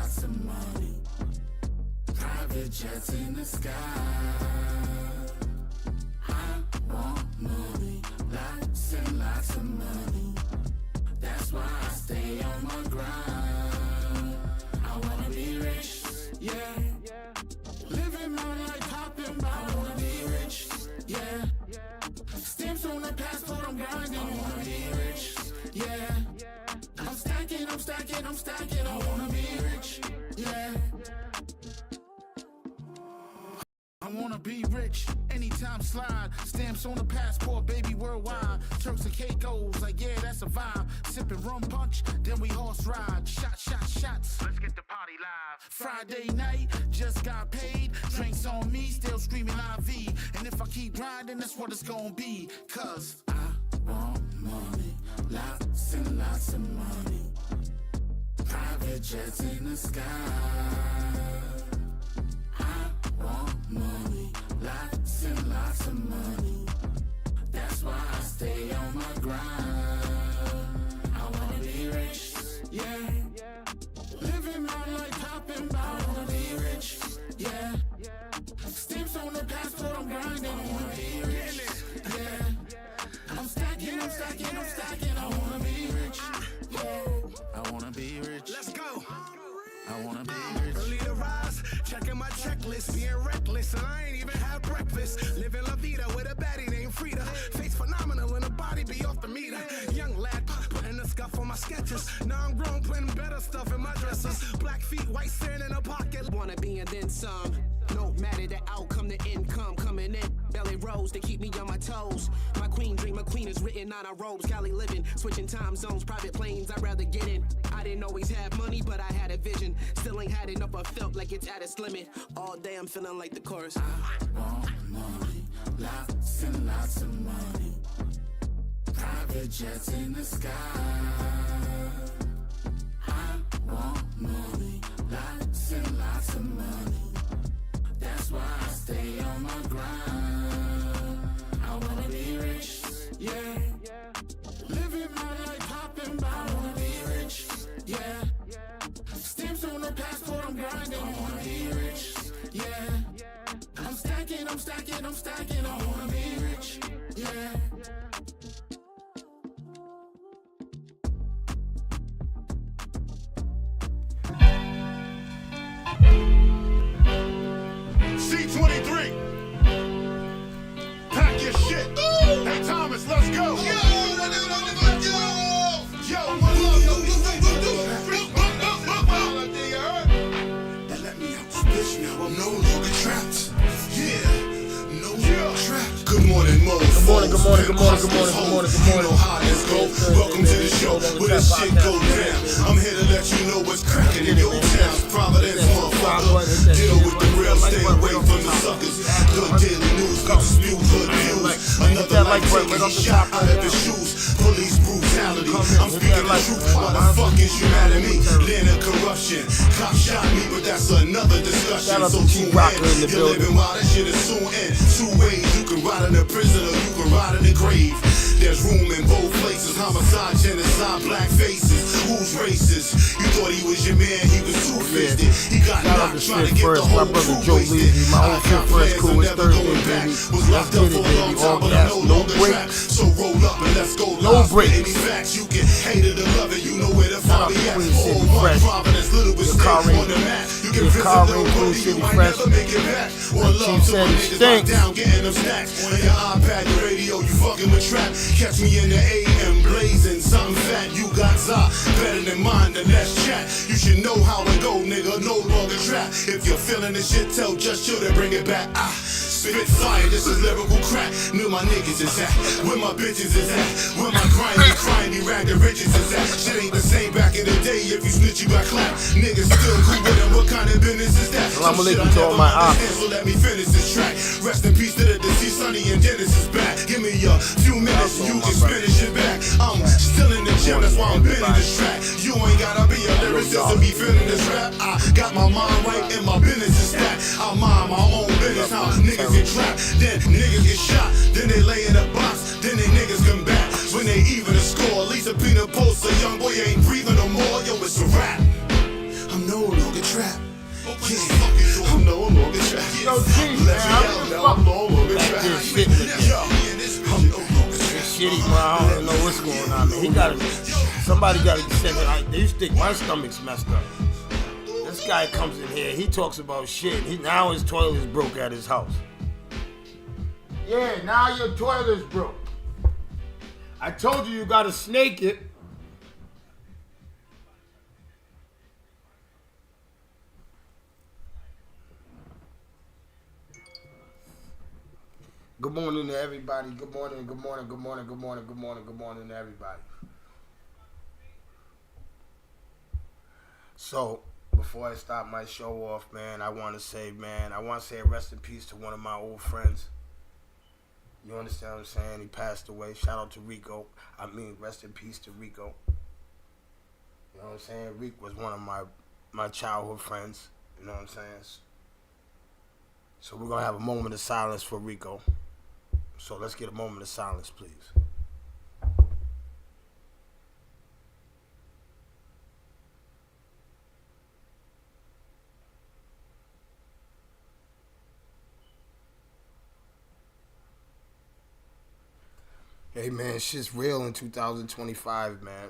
lots of money. Private jets in the sky. I want money, lots and lots of money. That's why I stay on my grind. I wanna be rich, yeah. Living my life hopping by. I wanna be rich, yeah. Stamps on the passport, I'm grinding. I wanna be rich, yeah. I'm stacking, I'm stacking, I'm stacking. I wanna be rich, yeah. I wanna be rich, anytime slide. Stamps on the passport, baby, worldwide. Turks and Caicos, like yeah, that's a vibe. Sipping rum punch, then we horse ride. Shots, let's get the party live. Friday night, just got paid. Drinks on me, still screaming IV. And if I keep grinding, that's what it's gonna be. Cause I want money, lots and lots of money. Private jets in the sky. I want money, lots and lots of money. That's why I stay on my grind. I wanna be rich, yeah. Living my life hopping by. I wanna be rich, yeah. Stamps on the passport, I'm grinding. I wanna be rich, yeah. I'm stacking, I'm stacking, I'm stacking. I wanna be rich, yeah. I wanna be rich. Let's go. I wanna be rich. Early to rise, checking my checklist, being reckless, and I ain't even had breakfast. Living La Vida with a baddie named Frida. Face phenomenal and the body be off the meter. Young lad, putting the scuff on my sketches. Now I'm grown, putting better stuff in my dresses. Black feet, white sand in a pocket. Wanna be and then some. No matter the outcome, the income coming in. Belly rolls, they keep me on my toes. My queen dream, my queen is written on our robes. Cali living, switching time zones, private planes, I'd rather get in. I didn't always have money, but I had a vision. Still ain't had enough, I felt like it's at its limit. All day I'm feeling like the chorus. I want money, lots and lots of money. Private jets in the sky. I want money, lots and lots of money. That's why I stay on my grind. I wanna be rich, yeah. Living my life hopping by. I wanna be rich, yeah. Stamps on the passport, I'm grinding. I wanna be rich, yeah. I'm stacking, I'm stacking, I'm stacking. I wanna be rich, yeah. C23, pack your shit. Hey Thomas, let's go. Yo, what's They let me out this bitch now. I'm no longer trapped. Yeah, no longer trapped. Good morning, Mo. Good morning. You know how this go. Welcome to the show where this shit go down. I'm here to let you know what's cracking in your town. Providence, motherfucker. Deal with the real, stay away from the suckers. Good daily news, good spew, good news. Another life taking a shot out of his shoes. Police brutality. I'm speaking the truth. Why the fuck is you mad at me? Land of corruption. Cop shot me, but that's another discussion. So tune in. You're living while that shit is soon end. Two ways. You can ride in the prison or you can ride in the grave. There's room in both places. Homicide, genocide, black faces. Who's racist? You thought he was your man, he was two-faced. He got knocked trying to get the whole crew wasted. I got friends and never going back. Was locked up for a long time, but I'm no longer trapped. So roll up and let's go live. Any facts you can hate it or love it, you know where to find me at. All one Providence, little bit state on the map. You can visit little Brody, you might never make it back. One love to my niggas locked down, getting them snacks. On your iPad, your radio, you fucking with trap. Catch me in the AM, blazing, something fat. You got za, better than mine, then let's chat. You should know how it go, nigga, no longer trap. If you're feeling this shit, tell Just Chill to bring it back. Spit fire, this is lyrical crack. Where my niggas is at, where my bitches is at, where my grimy, ragged riches is at. Shit ain't the same back in the day. If you snitch, you got clapped. Niggas still cool with them. What kind of business is that? I'm gonna to all my eyes. So let me finish this track. Rest in peace to the deceased. Sonny and Dennis is back. Give me a few minutes and you can finish it back. I'm still in the gym, that's why I'm bending this track. You ain't gotta be a lyricist to be feeling this rap. I got my mind right and my business is stacked. I mind my own business. How niggas get trapped, then niggas get shot, then they lay in a box, then they niggas come back. When they even a score, Lisa Peter posts a young boy ain't breathing no more. Yo, it's a rap. I'm no longer Somebody got to send it. You think my stomach's messed up. This guy comes in here, he talks about shit. Now his toilet's broke at his house. Yeah, now your toilet's broke. I told you gotta snake it. Good morning to everybody. Good morning, good morning, good morning, good morning, good morning, good morning to everybody. So, before I start my show off, man, I want to say rest in peace to one of my old friends. You understand what I'm saying? He passed away. Shout out to Rico. Rest in peace to Rico. You know what I'm saying? Rico was one of my childhood friends. You know what I'm saying? So we're going to have a moment of silence for Rico. So let's get a moment of silence, please. Hey man, shit's real in 2025, man.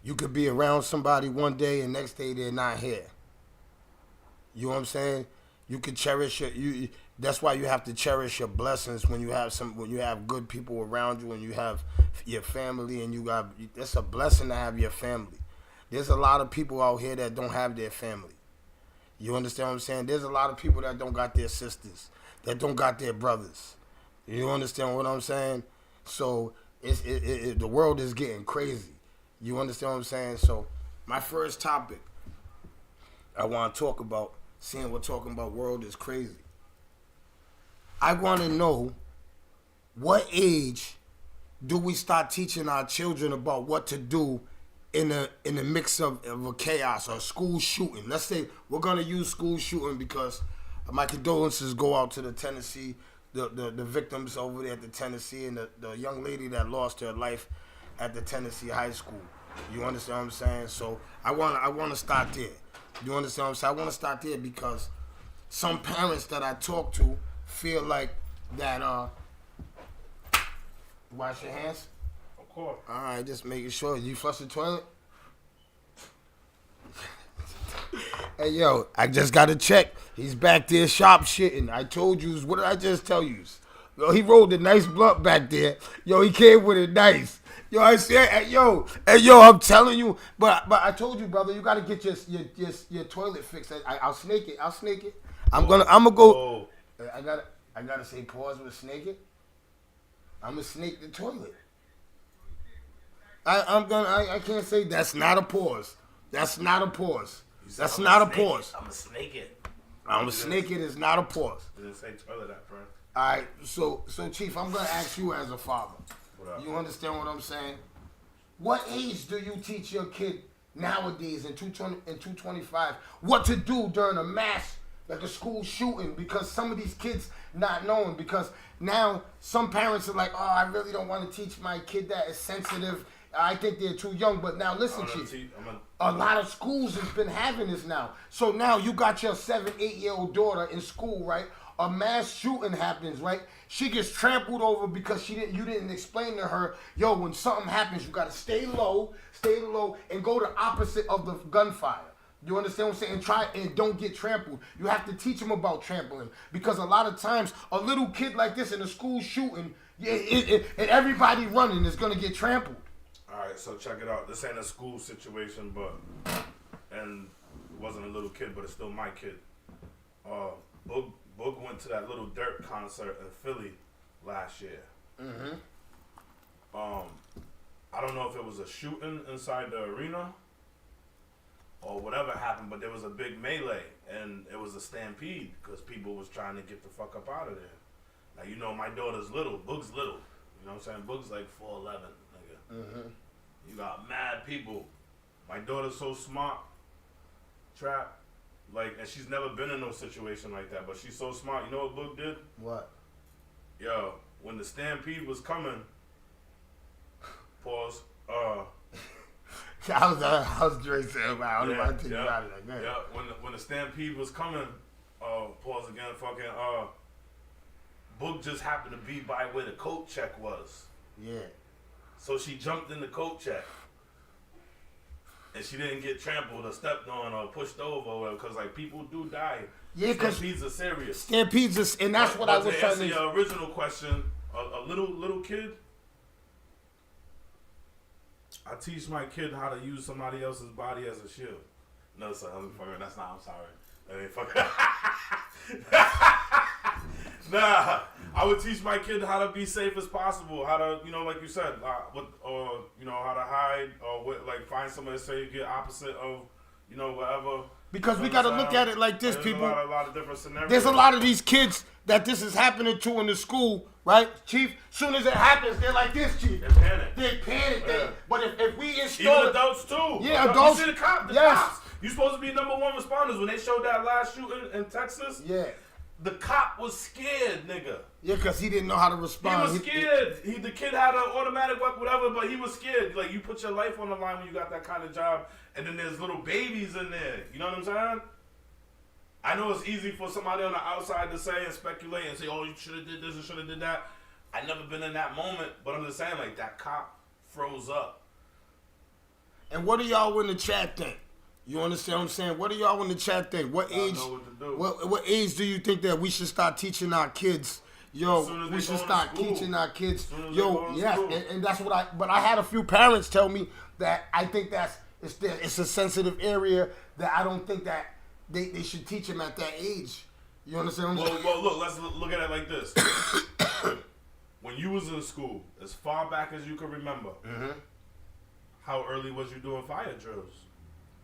You could be around somebody one day and next day they're not here. You know what I'm saying? You could cherish that's why you have to cherish your blessings when you have good people around you and you have your family and it's a blessing to have your family. There's a lot of people out here that don't have their family. You understand what I'm saying? There's a lot of people that don't got their sisters, that don't got their brothers. You understand what I'm saying? So the world is getting crazy. You understand what I'm saying? So my first topic I want to talk about, seeing we're talking about world is crazy. I want to know, what age do we start teaching our children about what to do in the mix of a chaos or school shooting? Let's say we're going to use school shooting because my condolences go out to the Tennessee, the victims over there at the Tennessee and the young lady that lost her life at the Tennessee high school. You understand what I'm saying? So I want to start there. You understand what I'm saying? I want to start there because some parents that I talk to feel like that, wash your hands? Of course. All right, just making sure. You flush the toilet? Hey, yo, I just got to check. He's back there sharp shitting. I told you. What did I just tell you? Yo, he rolled a nice blunt back there. Yo, he came with it nice. Yo, I said, hey, yo, I'm telling you. But I told you, brother, you got to get your toilet fixed. I'll snake it. I'm gonna go. Oh. I gotta say pause with snake it. I'm gonna snake the toilet. I can't say that's not a pause. That's not a pause. That's not a pause. I'm gonna snake it. I'm gonna snake it is not a pause. Didn't say toilet at first. All right, so Chief, I'm gonna ask you as a father. What up? You understand what I'm saying? What age do you teach your kid nowadays in 225 what to do during a mass, like a school shooting? Because some of these kids not knowing, because now some parents are like, oh, I really don't want to teach my kid that. It's sensitive. I think they're too young. But now listen, Chief, a lot of schools has been having this now. So now you got your 7-8-year-old daughter in school, right? A mass shooting happens, right? She gets trampled over because you didn't explain to her, yo, when something happens, you gotta stay low, and go the opposite of the gunfire. You understand what I'm saying? And don't get trampled. You have to teach them about trampling, because a lot of times a little kid like this in a school shooting, and everybody running is gonna get trampled. All right, so check it out. This ain't a school situation, and it wasn't a little kid, but it's still my kid. Boog went to that Little Dirt concert in Philly last year. Mm-hmm. I don't know if it was a shooting inside the arena or whatever happened, but there was a big melee and it was a stampede because people was trying to get the fuck up out of there. Now, you know, my daughter's little. Boog's little. You know what I'm saying? Boog's like 4'11", nigga. Mm-hmm. You got mad people. My daughter's so smart. Trap. Like, and she's never been in no situation like that, but she's so smart. You know what Boog did? What? Yo, when the stampede was coming, pause, How's Dre saying about it? I don't want to take you out of that. Yeah, when the stampede was coming, pause again, fucking, Boog just happened to be by where the coat check was. Yeah. So she jumped in the coat check. and she didn't get trampled or stepped on or pushed over or whatever, because like people do die. Yeah, because stampedes are serious. Stampedes is, and that's what I was to trying answer to. your original question, a little kid. I teach my kid how to use somebody else's body as a shield. No, sir, I'm fucking. That's not. I'm sorry. That ain't fucking. Nah, I would teach my kid how to be safe as possible. How to, like you said, how to hide or like find somebody to say get opposite of, whatever. Because we got to look at it like this, There's people. A lot of different scenarios. There's a lot of these kids that this is happening to in the school, right, Chief? Soon as it happens, they're like this, Chief. They panic. They panic. Yeah. But if we install Even it, adults too. Yeah, adults. You see the cops. Yes. You supposed to be number one responders. When they showed that last shooting in Texas, yeah, the cop was scared, nigga. yeah, because he didn't know how to He respond. was scared. The kid had an automatic weapon, whatever, but he was scared. Like, you put your life on the line when you got that kind of job, and then there's little babies in there. You know what I'm saying? I know it's easy for somebody on the outside to say and speculate and say, oh, you should have did this and should have did that. I never been in that moment, but I'm just saying, like, that cop froze up. And what do y'all in the chat think? You understand what I'm saying? What do y'all in the chat think? What age? Know what to do. What age do you think that we should start teaching our kids? Yo, we should start teaching our kids. Yo, yes, and that's what But I had a few parents tell me that I think it's a sensitive area that I don't think that they should teach them at that age. You understand what I'm saying? Well, look, let's look at it like this. When you was in school, as far back as you can remember, how early was you doing fire drills?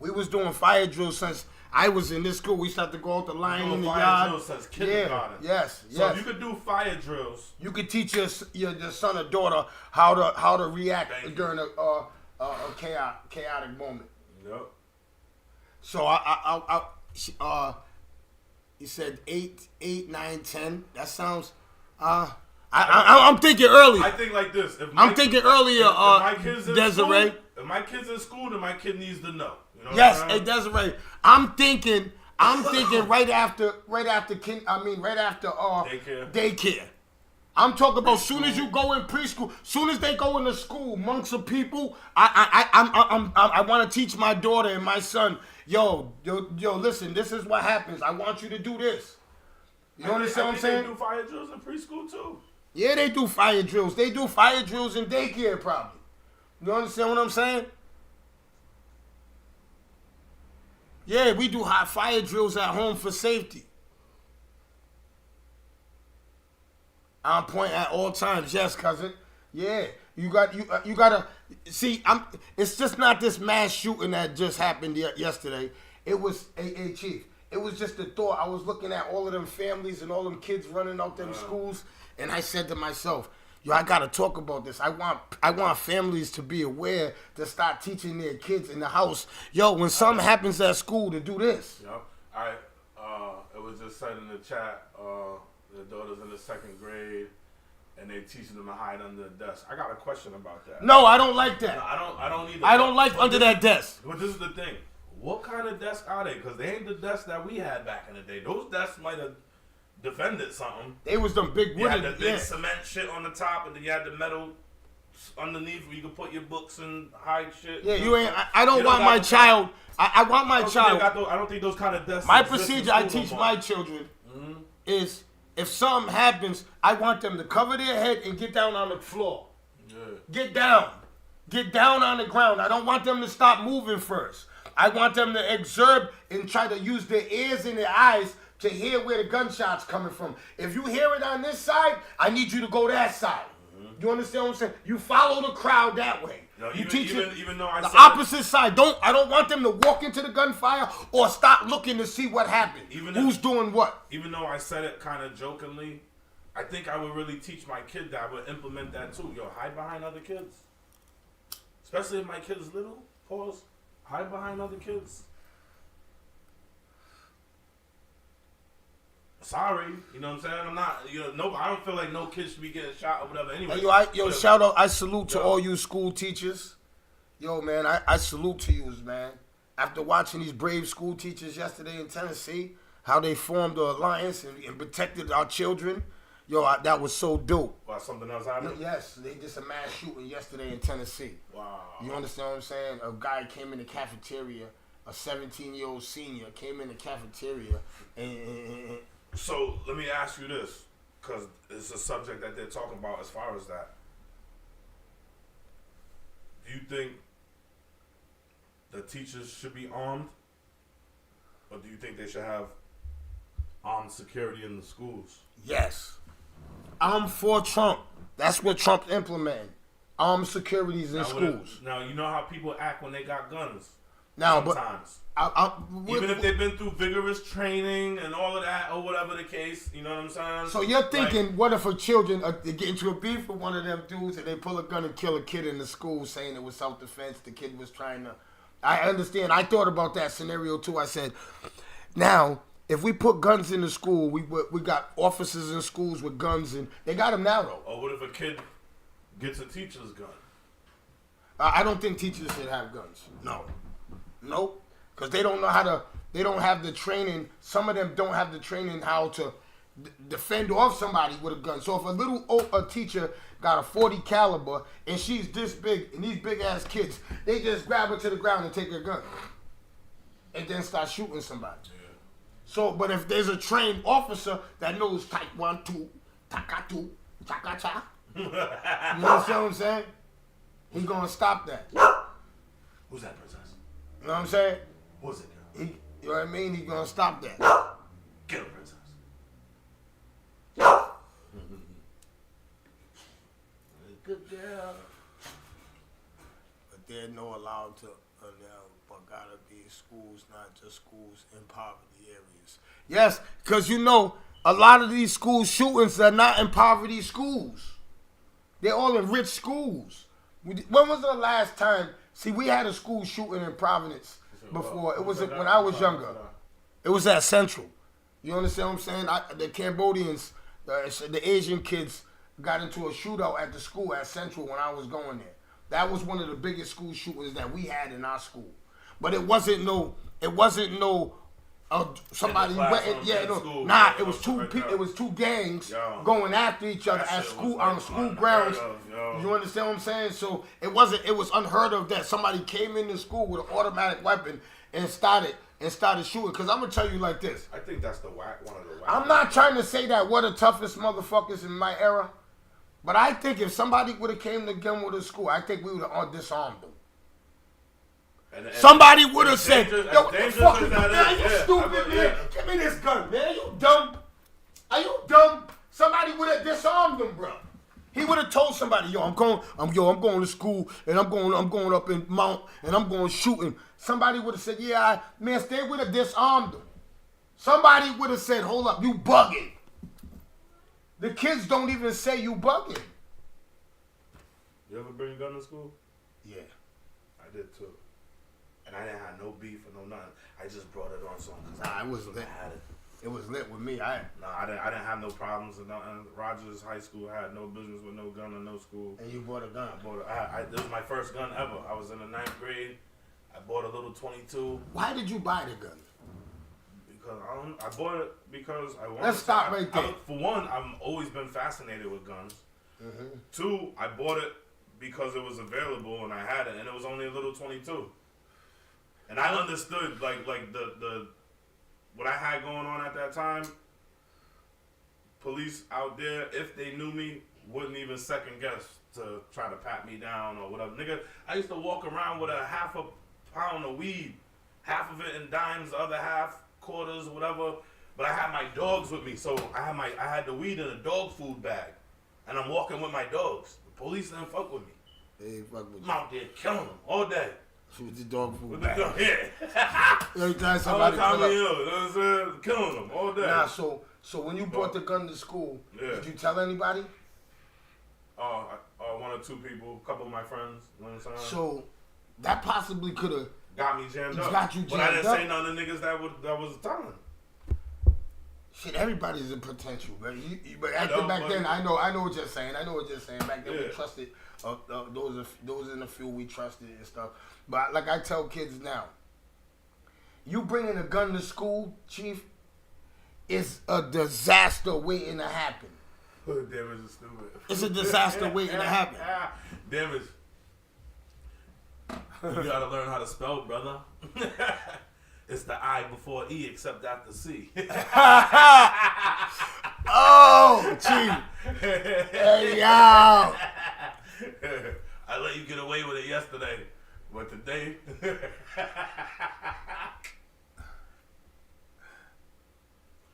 We was doing fire drills since I was in this school. We started to go out the line in the fire yard. drills since kindergarten. Yeah, yes. So if you could do fire drills, you could teach your son or daughter how to react during a chaotic moment. Yep. So he said 8, 9, 10. That sounds. I'm thinking early. I think like this. I'm thinking earlier. If my kids in Desiree. School, if my kids in school, then my kid needs to know. You know Yes, hey Desiree. I'm thinking right after daycare. I'm talking about soon as you go in preschool, soon as they go into school, amongst the people. I want to teach my daughter and my son. Yo, listen. This is what happens. I want you to do this. You understand what I'm saying? They do fire drills in preschool too. Yeah, they do fire drills. They do fire drills in daycare probably. You understand what I'm saying? Yeah, we do hot fire drills at home for safety. On point at all times, yes, cousin. Yeah, you gotta see. It's just not this mass shooting that just happened yesterday. It was a Chief. It was just the thought. I was looking at all of them families and all them kids running out them schools, and I said to myself, yo, I gotta talk about this. I want families to be aware to start teaching their kids in the house. Yo, when something happens at school, to do this. Yep. All right. It was just said in the chat. The daughter's in the 2nd grade, and they teaching them to hide under the desk. I got a question about that. No, I don't like that. No, I don't either. I don't like under that desk. But this is the thing. What kind of desk are they? Because they ain't the desks that we had back in the day. Those desks might have defended something. They was them big You had wooden, the big cement shit on the top, and then you had the metal underneath where you could put your books and hide shit. Yeah, you ain't. I don't want my child. I want my child. I don't think those kind of desks. My exist in procedure I school teach no my more. children is if something happens, I want them to cover their head and get down on the floor. Yeah. Get down. Get down on the ground. I don't want them to stop moving first. I want them to exert and try to use their ears and their eyes to hear where the gunshot's coming from. If you hear it on this side, I need you to go that side. You understand what I'm saying? You follow the crowd that way. No, You teach it even though I the said opposite side. I don't want them to walk into the gunfire or stop looking to see what happened. Who's doing what? Even though I said it kind of jokingly, I think I would really teach my kid that. I would implement that too. Yo, hide behind other kids. Especially if my kid's little. Pause. Hide behind other kids. Sorry, you know what I'm saying? I'm not, I don't feel like no kid should be getting shot or whatever anyway. Hey, shout out, I salute to all you school teachers. Yo, man, I salute to you, man. After watching these brave school teachers yesterday in Tennessee, how they formed an alliance and protected our children, That was so dope. Wow, something else happened? Yes, they did a mass shooting yesterday in Tennessee. Wow. You understand what I'm saying? A guy came in the cafeteria, a 17-year-old senior came in the cafeteria and So let me ask you this, because it's a subject that they're talking about as far as that. Do you think the teachers should be armed? Or do you think they should have armed security in the schools? yes. I'm for Trump. That's what Trump's implementing. Armed securities in schools. Now, you know how people act when they got guns. Now, Sometimes. Even if they've been through vigorous training and all of that, or whatever the case, you know what I'm saying? So you're thinking, what if a children they get into a beef with one of them dudes and they pull a gun and kill a kid in the school saying it was self-defense, the kid was trying to... I understand. I thought about that scenario too. I said, now, if we put guns in the school, we got officers in schools with guns, and they got them now, though. Or what if a kid gets a teacher's gun? I don't think teachers should have guns. No. Nope. Because they don't know how to, they don't have the training. Some of them don't have the training how to defend off somebody with a gun. So if a teacher got a 40 caliber and she's this big and these big ass kids, they just grab her to the ground and take her gun and then start shooting somebody. Yeah. So, but if there's a trained officer that knows type 1, 2, taka 2, chaka cha, you understand what I'm saying? He's gonna stop that. Who's that, princess? You know what I'm saying? Who's it? You know what I mean? He's gonna stop that. Get him, princess. Good girl. But they're no allowed to, but gotta be schools, not just schools in poverty areas. Yes, because you know, a lot of these school shootings are not in poverty schools. They're all in rich schools. When was the last time? See, we had a school shooting in Providence before. It was when I was younger. It was at Central. You understand what I'm saying? The Cambodians, the Asian kids got into a shootout at the school at Central when I was going there. That was one of the biggest school shootings that we had in our school. But it wasn't no somebody went it was two people, it was two gangs going after each other at school on school grounds. You understand what I'm saying? So it was unheard of that somebody came into school with an automatic weapon and started shooting. Because I'm gonna tell you like this. I think that's one of the whack. I'm not trying to say that we're the toughest motherfuckers in my era, but I think if somebody would have came to Gilmore school, I think we would have disarmed them. And somebody would have said, "Yo, what the fuck is that? Man, you stupid, man. Give me this gun, man. You dumb? Are you dumb?" Somebody would have disarmed them, bro. He would have told somebody, I'm going to school and I'm going up in Mount and I'm going shooting. Somebody would have said, "Yeah, man." They would have disarmed them. Somebody would have said, "Hold up, you bugging." The kids don't even say you bugging. You ever bring a gun to school? Yeah, I did too. And I didn't have no beef or no nothing. I just brought it on something. It was lit. It was lit with me. I didn't have no problems. And Rogers High School had no business with no gun in no school. And you bought a gun? This was my first gun ever. I was in the 9th grade. I bought a little 22. Why did you buy the gun? Because I bought it because I wanted. Let's stop right there. For one, I've always been fascinated with guns. Mm-hmm. 2, I bought it because it was available and I had it, and it was only a little 22. And I understood like the what I had going on at that time. Police out there, if they knew me, wouldn't even second guess to try to pat me down or whatever. Nigga, I used to walk around with a half a pound of weed, half of it in dimes, the other half quarters, whatever. But I had my dogs with me, so I had the weed in a dog food bag, and I'm walking with my dogs. The police didn't fuck with me. They didn't fuck with you. I'm out there killing them all day. With the dog food With bag. the dog, yeah. Every time somebody all the time, pull up. you know what I'm saying? Killing them all day. Nah, so when you brought the gun to school, did you tell anybody? One or two people, a couple of my friends. You know what I'm saying? So that possibly could have got me jammed up. Got you jammed but I didn't up. say none of the niggas that was telling. Shit, everybody's a potential, man. But back then, I know what you're saying. Back then, we trusted those in the field we trusted and stuff. But like I tell kids now, you bringing a gun to school, Chief, is a disaster waiting to happen. Damage is stupid. It's a disaster waiting to happen. Damage. You gotta learn how to spell, brother. It's the I before E, except after C. Oh, Chief. Hey, yo. I let you get away with it yesterday, but today.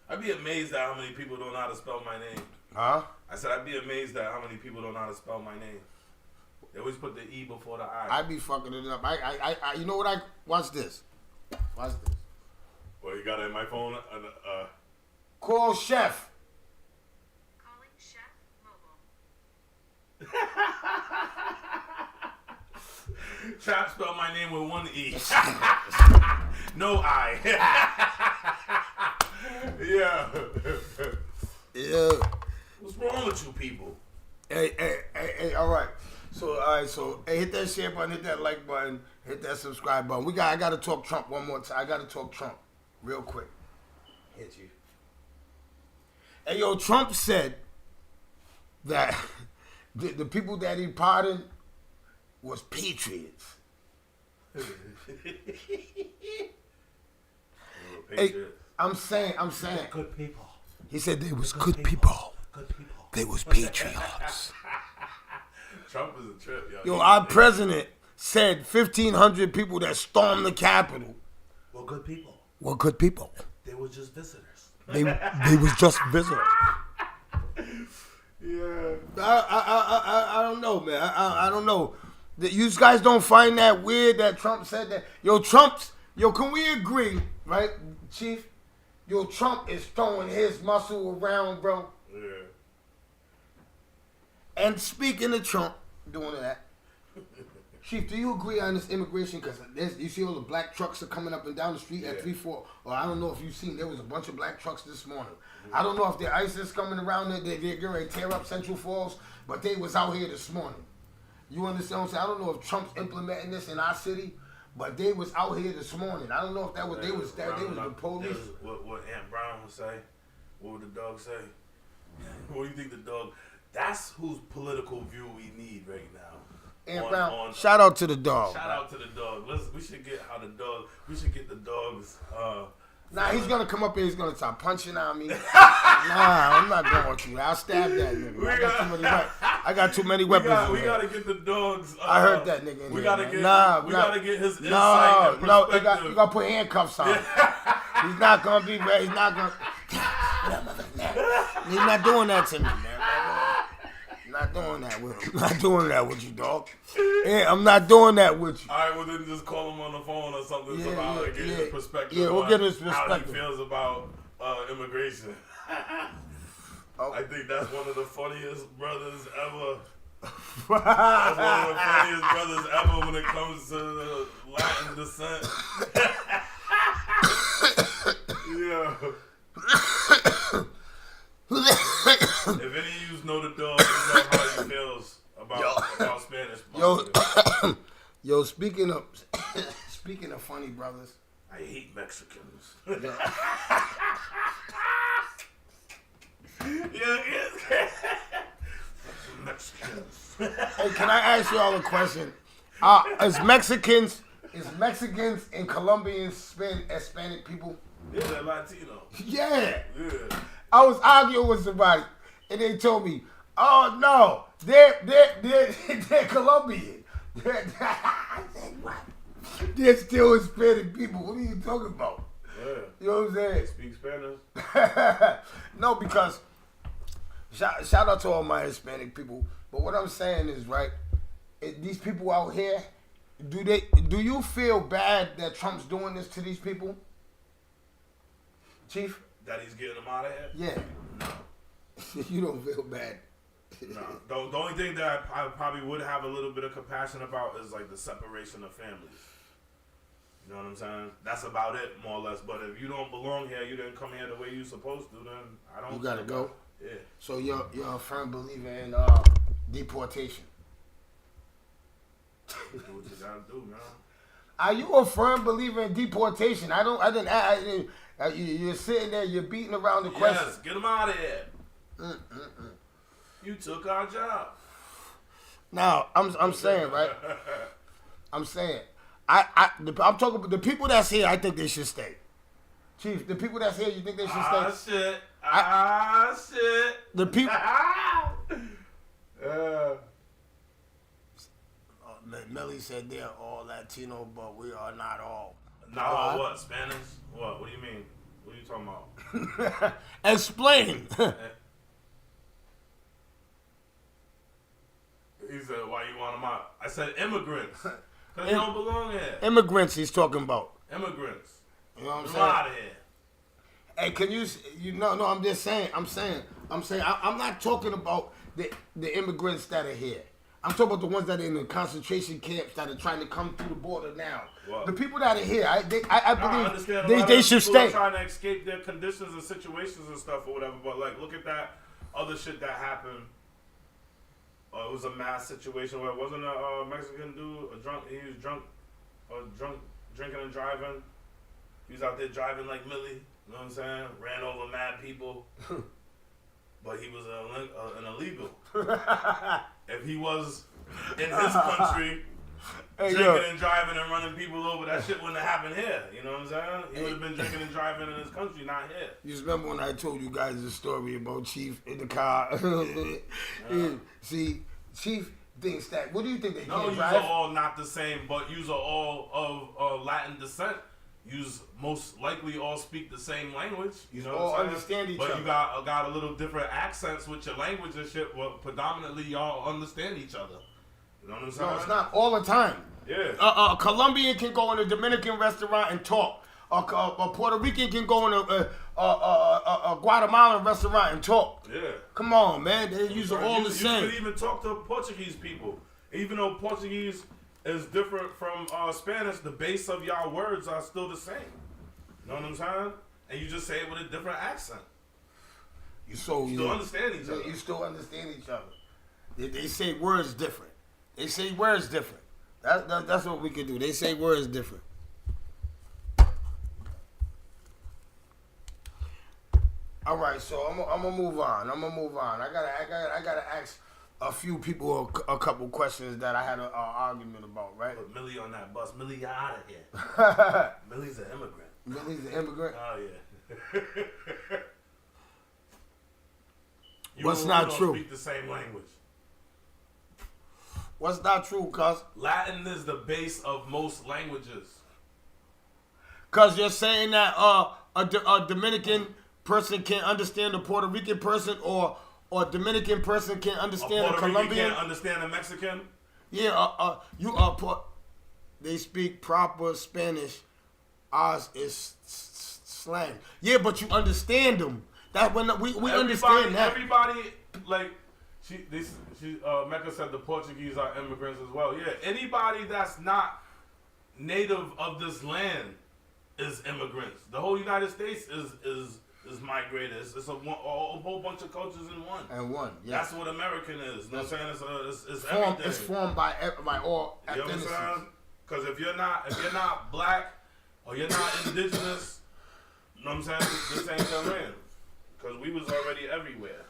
I'd be amazed at how many people don't know how to spell my name. Huh? I said I'd be amazed at how many people don't know how to spell my name. They always put the E before the I. I be fucking it up. I you know what watch this. Watch this. Well, you got it in my phone. Call Chef. Calling Chef Mobile. Trap spelled my name with one E. No I. Yeah. Yeah. What's wrong with you people? Hey, all right. So, hey, hit that share button, hit that like button, hit that subscribe button. I got to talk Trump one more time. I got to talk Trump real quick. Hit you. Hey, yo, Trump said that the people that he pardoned was patriots. Hey, I'm saying. Good people. He said they was good people. Good people. They was patriots. Trump is a trip, yo. Yo, our president said 1,500 people that stormed the Capitol Well, good people. were good people. They were just visitors. They was just visitors. Yeah. I don't know, man. I don't know. You guys don't find that weird that Trump said that? Yo, can we agree, right, Chief? Yo, Trump is throwing his muscle around, bro. Yeah. And speaking of Trump doing that, Chief, do you agree on this immigration? Because you see all the black trucks are coming up and down the street at 3-4. Or I don't know if you've seen, there was a bunch of black trucks this morning. I don't know if the ISIS coming around there, they're getting ready to tear up Central Falls, but they was out here this morning. You understand what I'm saying? I don't know if Trump's implementing this in our city, but they was out here this morning. I don't know if that was they was the police. What Aunt Brown would say? What would the dog say? What do you think the dog? That's whose political view we need right now. Aunt Brown. Shout out to the dog. Shout out to the dog. We should get how the dog. We should get the dogs. Nah, he's gonna come up here. He's gonna start punching on me. Nah, I'm not going to. I'll stab that nigga. I got too many weapons. We gotta get the dogs. I heard that nigga. We gotta get. We gotta get his insight and perspective. You gotta put handcuffs on. He's not gonna be ready. He's not gonna. He's not doing that to me, man. Not doing that with him. Not doing that with you, dog. Yeah, I'm not doing that with you. All right, well then just call him on the phone or something get his perspective. Yeah, we'll get his perspective. How he feels about immigration. Oh. I think that's one of the funniest brothers ever. That's one of the funniest brothers ever when it comes to the Latin descent. Yeah. If any of you know the dog, you know how he feels about Spanish. Yo, speaking of funny brothers, I hate Mexicans. Mexicans. Hey, can I ask y'all a question? Is Mexicans and Colombians Hispanic people? Yeah, they're Latino. Yeah. Yeah. I was arguing with somebody, and they told me, "Oh no, they're Colombian." I said, "What? They're still Hispanic people. What are you talking about?" Yeah. You know what I'm saying? They speak Spanish. No, because shout out to all my Hispanic people. But what I'm saying is, right, these people out here, do you feel bad that Trump's doing this to these people, Chief? That he's getting them out of here? Yeah. No. You don't feel bad. No. The only thing that I probably would have a little bit of compassion about is like the separation of families. You know what I'm saying? That's about it, more or less. But if you don't belong here, you didn't come here the way you supposed to, then I don't. You gotta go. Yeah. So you're a firm believer in deportation. Do what you gotta do, man. Are you a firm believer in deportation? You're sitting there, you're beating around the question. Yes, get them out of here. You took our job. Now, I'm saying, right? I'm saying, I'm talking about the people that's here. I think they should stay. Chief, the people that's here, you think they should stay? Shit. The people. Millie said they're all Latino, but we are not all. Not all what? Spanish? What? What do you mean? What are you talking about? Explain. He said, why you want them out? I said immigrants. Because they don't belong here. Immigrants he's talking about. Immigrants. You know what I'm Them saying? out of here. Hey, can you no, I'm just saying, I'm not talking about the immigrants that are here. I'm talking about the ones that are in the concentration camps that are trying to come through the border now. What? The people that are here, I I believe understand they should people are stay. trying to escape their conditions and situations and stuff or whatever, but like, look at that other shit that happened. It was a mass situation where it wasn't a Mexican dude, he was drunk, drinking and driving. He was out there driving like Millie, you know what I'm saying? Ran over mad people, but he was an illegal. If he was in his country, drinking and driving and running people over, that shit wouldn't have happened here. You know what I'm saying? He would have been drinking and driving in his country, not here. You remember when I told you guys the story about Chief in the car? See, Chief thinks that. What do you think they No, can't you drive? are all not the same, but you are all of Latin descent. You most likely all speak the same language. You know, all what I'm saying? understand each but other. you got a little different accents with your language and shit. But predominantly, y'all understand each other. You know what I'm saying? No, it's not all the time. Yeah. A Colombian can go in a Dominican restaurant and talk. A Puerto Rican can go in a Guatemalan restaurant and talk. Yeah. Come on, man. They use all the You same. could even talk to Portuguese people. Even though Portuguese is different from Spanish, the base of y'all words are still the same. You know what I'm saying? And you just say it with a different accent. You still understand each other. You still understand each other. They say words different. They say words different. That's what we can do. They say words different. All right, so I'm gonna move on. I gotta ask a few people a couple questions that I had an argument about, right? Put Millie on that bus. Millie, you out of here. Millie's an immigrant. Millie's an immigrant. Oh yeah. What's don't not true? Speak the same language. What's not true, cuz? Latin is the base of most languages. Cuz you're saying that a Dominican person can't understand a Puerto Rican person, or a Dominican person can't understand a Puerto Rican Colombian. can't understand a Mexican. Yeah, they speak proper Spanish. Ours is slang. Yeah, but you understand them. That when we understand that. Everybody like Mecca said the Portuguese are immigrants as well. Yeah, anybody that's not native of this land is immigrants. The whole United States is migrated. It's a whole bunch of cultures in one. And one, yeah. That's what American is. You know what I'm saying? It's formed, everything. it's formed by all You know what I'm ethnicities. saying? Because if you're not black or you're not indigenous, you know what I'm saying? This ain't your land. Because we was already everywhere.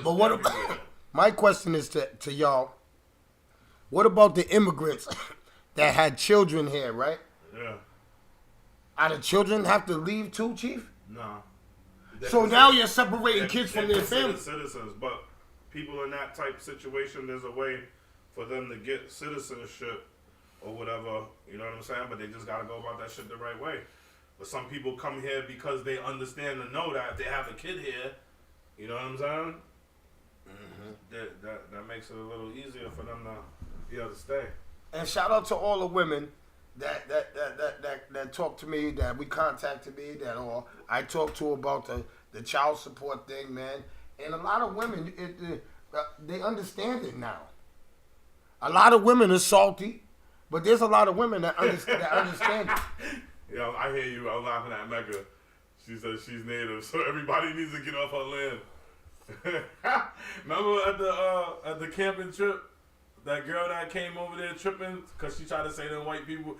But what about, my question is to y'all, what about the immigrants that had children here, right? Yeah. Are the children have to leave too, Chief? No. So now you're separating kids from their considered families. citizens, but people in that type situation, there's a way for them to get citizenship or whatever, you know what I'm saying? But they just gotta go about that shit the right way. But some people come here because they understand and know that if they have a kid here, you know what I'm saying? Mm-hmm. That makes it a little easier for them to be able to stay. And shout out to all the women that talk to me, that we contacted me, that or I talked to about the child support thing, man. And a lot of women, they understand it now. A lot of women are salty, but there's a lot of women that understand it. Yo, I hear you. I was laughing at Mecca. She said she's native, so everybody needs to get off her land. Remember at the camping trip, that girl that came over there tripping because she tried to say the white people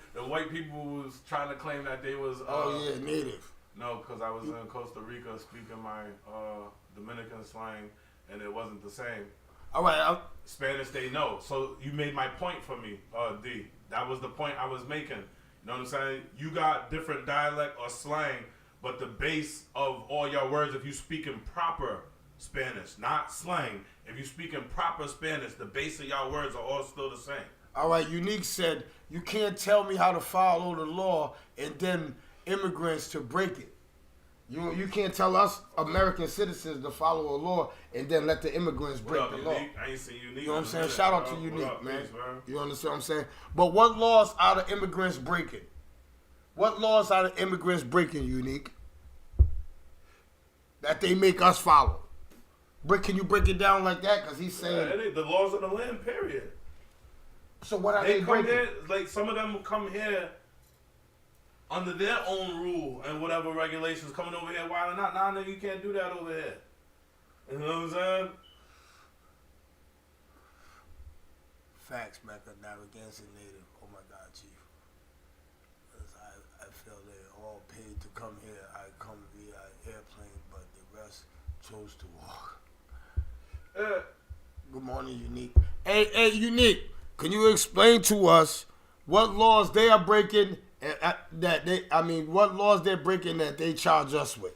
was trying to claim that they was native. No, because I was in Costa Rica speaking my Dominican slang, and it wasn't the same. All right, Spanish they know. So you made my point for me, D. That was the point I was making. You know what I'm saying? You got different dialect or slang, but the base of all your words, if you speak in proper Spanish, not slang, if you speak in proper Spanish, the base of your words are all still the same. all right. Unique said you can't tell me how to follow the law and then immigrants to break it. You can't tell us American citizens to follow a law and then let the immigrants break What up, the law. Unique? I ain't seen Unique. You know what I'm in a saying? minute, Shout out bro. to What Unique, up, man. peace, bro? You understand what I'm saying? But what laws are the immigrants breaking? What laws are the immigrants breaking, Unique? That they make us follow. Can you break it down like that? Because he's saying. Yeah, the laws of the land, period. So what are They they come breaking? here, like some of them come here under their own rule and whatever regulations coming over here. Why not? Nah, nigga, you can't do that over here. You know what I'm saying? Facts, Mecca, Narragansett native. Oh my God, Chief. 'Cause I feel they're all paid to come here. I come via airplane, but the rest chose to walk. Good morning, Unique. Hey, Unique. Can you explain to us what laws they are breaking? What laws they're breaking that they charge us with?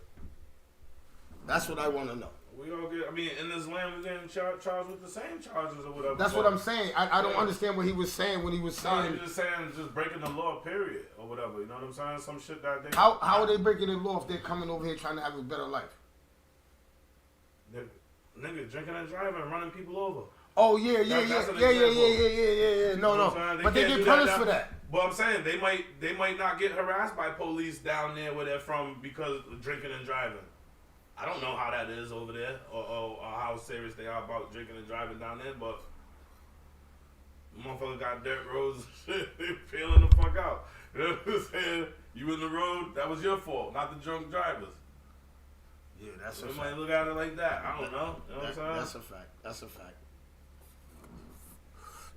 That's what I want to know. We all get. I mean, in this land, we're getting charged with the same charges or whatever. That's what I'm saying. I don't understand what he was saying when he was Nah, saying. you're just saying just breaking the law, period, or whatever. You know what I'm saying? Some shit that they. How are they breaking the law if they're coming over here trying to have a better life? Nigga drinking and driving, and running people over. Oh yeah. That's an No, example. You know what I'm saying? But they can't get do punished for that. But I'm saying they might not get harassed by police down there where they're from because of drinking and driving. I don't know how that is over there or how serious they are about drinking and driving down there, but motherfucker got dirt roads and shit, they peeling the fuck out. You know what I'm saying? You in the road, that was your fault, not the drunk drivers. Yeah, that's a They fact. might look at it like that. I don't know. You know what I'm saying? That's a fact. That's a fact.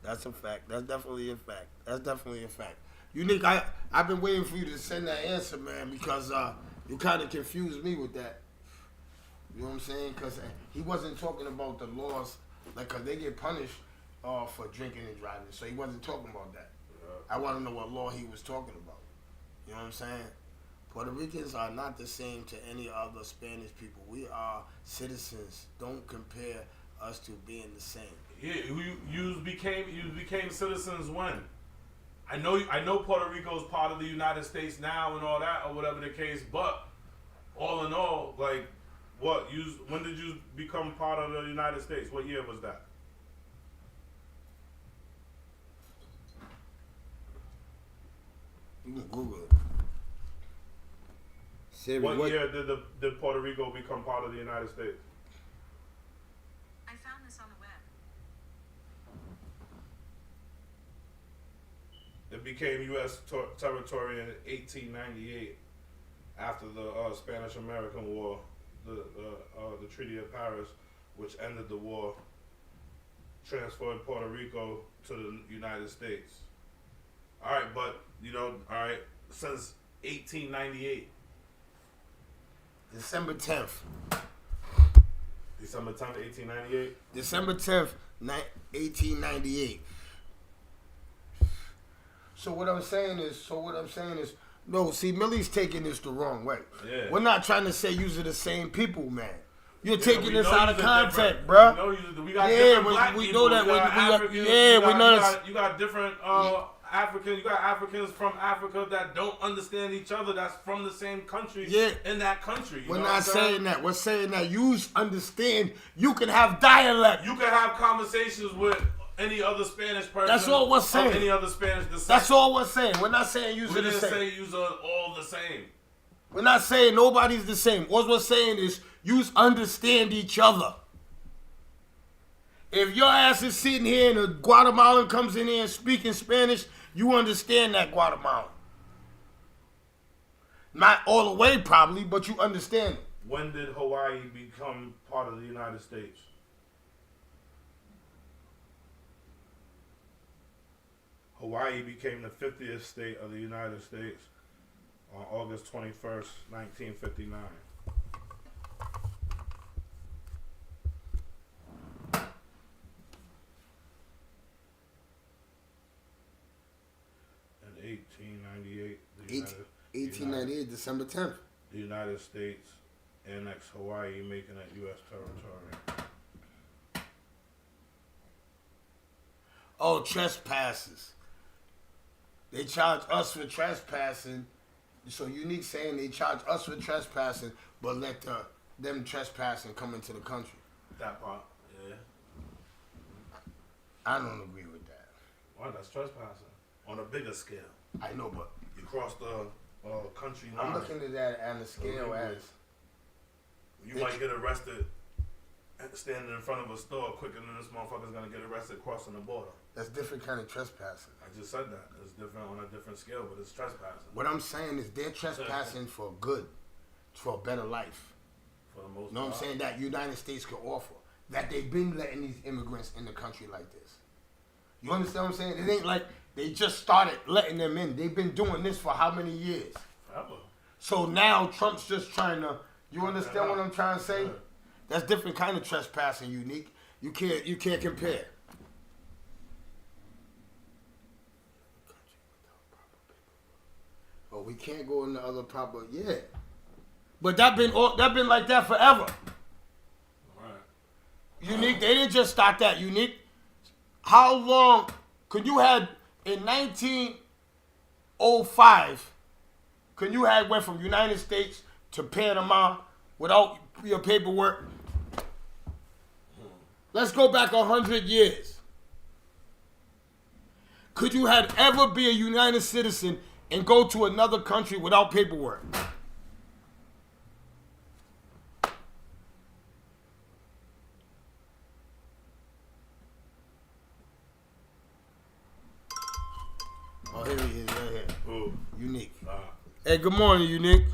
That's a fact. That's definitely a fact. That's definitely a fact. Unique, I've been waiting for you to send that answer, man, because you kind of confused me with that. You know what I'm saying? Because he wasn't talking about the laws, like, because they get punished for drinking and driving. So he wasn't talking about that. I want to know what law he was talking about. You know what I'm saying? Puerto Ricans are not the same to any other Spanish people. We are citizens. Don't compare us to being the same. Yeah, you became citizens when? I know Puerto Rico is part of the United States now and all that or whatever the case, but all in all, like, when did you become part of the United States? What year was that? You can Google it. Siri, What year did Puerto Rico become part of the United States? I found this on the web. It became U.S. territory in 1898 after the Spanish-American War, the Treaty of Paris, which ended the war, transferred Puerto Rico to the United States. All right, but since 1898, December 10th. December 10th, 1898. December 10th, 1898. So what I'm saying is, no, see, Millie's taking this the wrong way. Yeah. We're not trying to say use are the same people, man. You're Yeah, taking we this know out of you's a context, different- bruh. We got Yeah, different we- black we people. know that. We got We- Africans, yeah, you we got- know you that's- got- You got different Africans. You got Africans from Africa that don't understand each other. That's from the same country. Yeah. In that country. We're know not what I'm saying that. We're saying that you understand you can have dialect. You can have conversations with any other Spanish person. That's all we're saying. Of any other Spanish descent. That's all we're saying. We're not saying use We are the didn't same. say you are all the same. We're not saying nobody's the same. All we're saying is you understand each other. If your ass is sitting here and a Guatemalan comes in here and speaking Spanish, you understand that Guatemalan. Not all the way probably, but you understand it. When did Hawaii become part of the United States? Hawaii became the 50th state of the United States on August 21st, 1959. 1898, December 10th. The United States annexed Hawaii, making it U.S. territory. Oh, trespasses. They charge us for trespassing. So Unique saying they charge us for trespassing, but let them trespassing come into the country. That part, yeah. I don't agree with that. Well, that's trespassing on a bigger scale. I know, but You cross the country line. I'm looking at that on the scale as You might get arrested standing in front of a store quicker than this motherfucker's gonna get arrested crossing the border. that's different kind of trespassing. I just said that. It's different on a different scale, but it's trespassing What I'm saying is they're trespassing for good, for a better life. for the most You know what I'm part. saying? That United States could offer. That they've been letting these immigrants in the country like this. You understand what I'm saying? It ain't like they just started letting them in. They've been doing this for how many years? Forever. So now Trump's just trying to. You understand what I'm trying to say? Yeah. That's different kind of trespassing, Unique. You can't compare. Oh, we can't go in the other proper. Yeah, but that been like that forever. Right. Unique, they didn't just start that. Unique, how long could you had in 1905? Could you had went from United States to Panama without your paperwork? Let's go back 100 years. Could you had ever be a United citizen and go to another country without paperwork? Oh, here he is, right here. Ooh. Unique. Hey, good morning, Unique.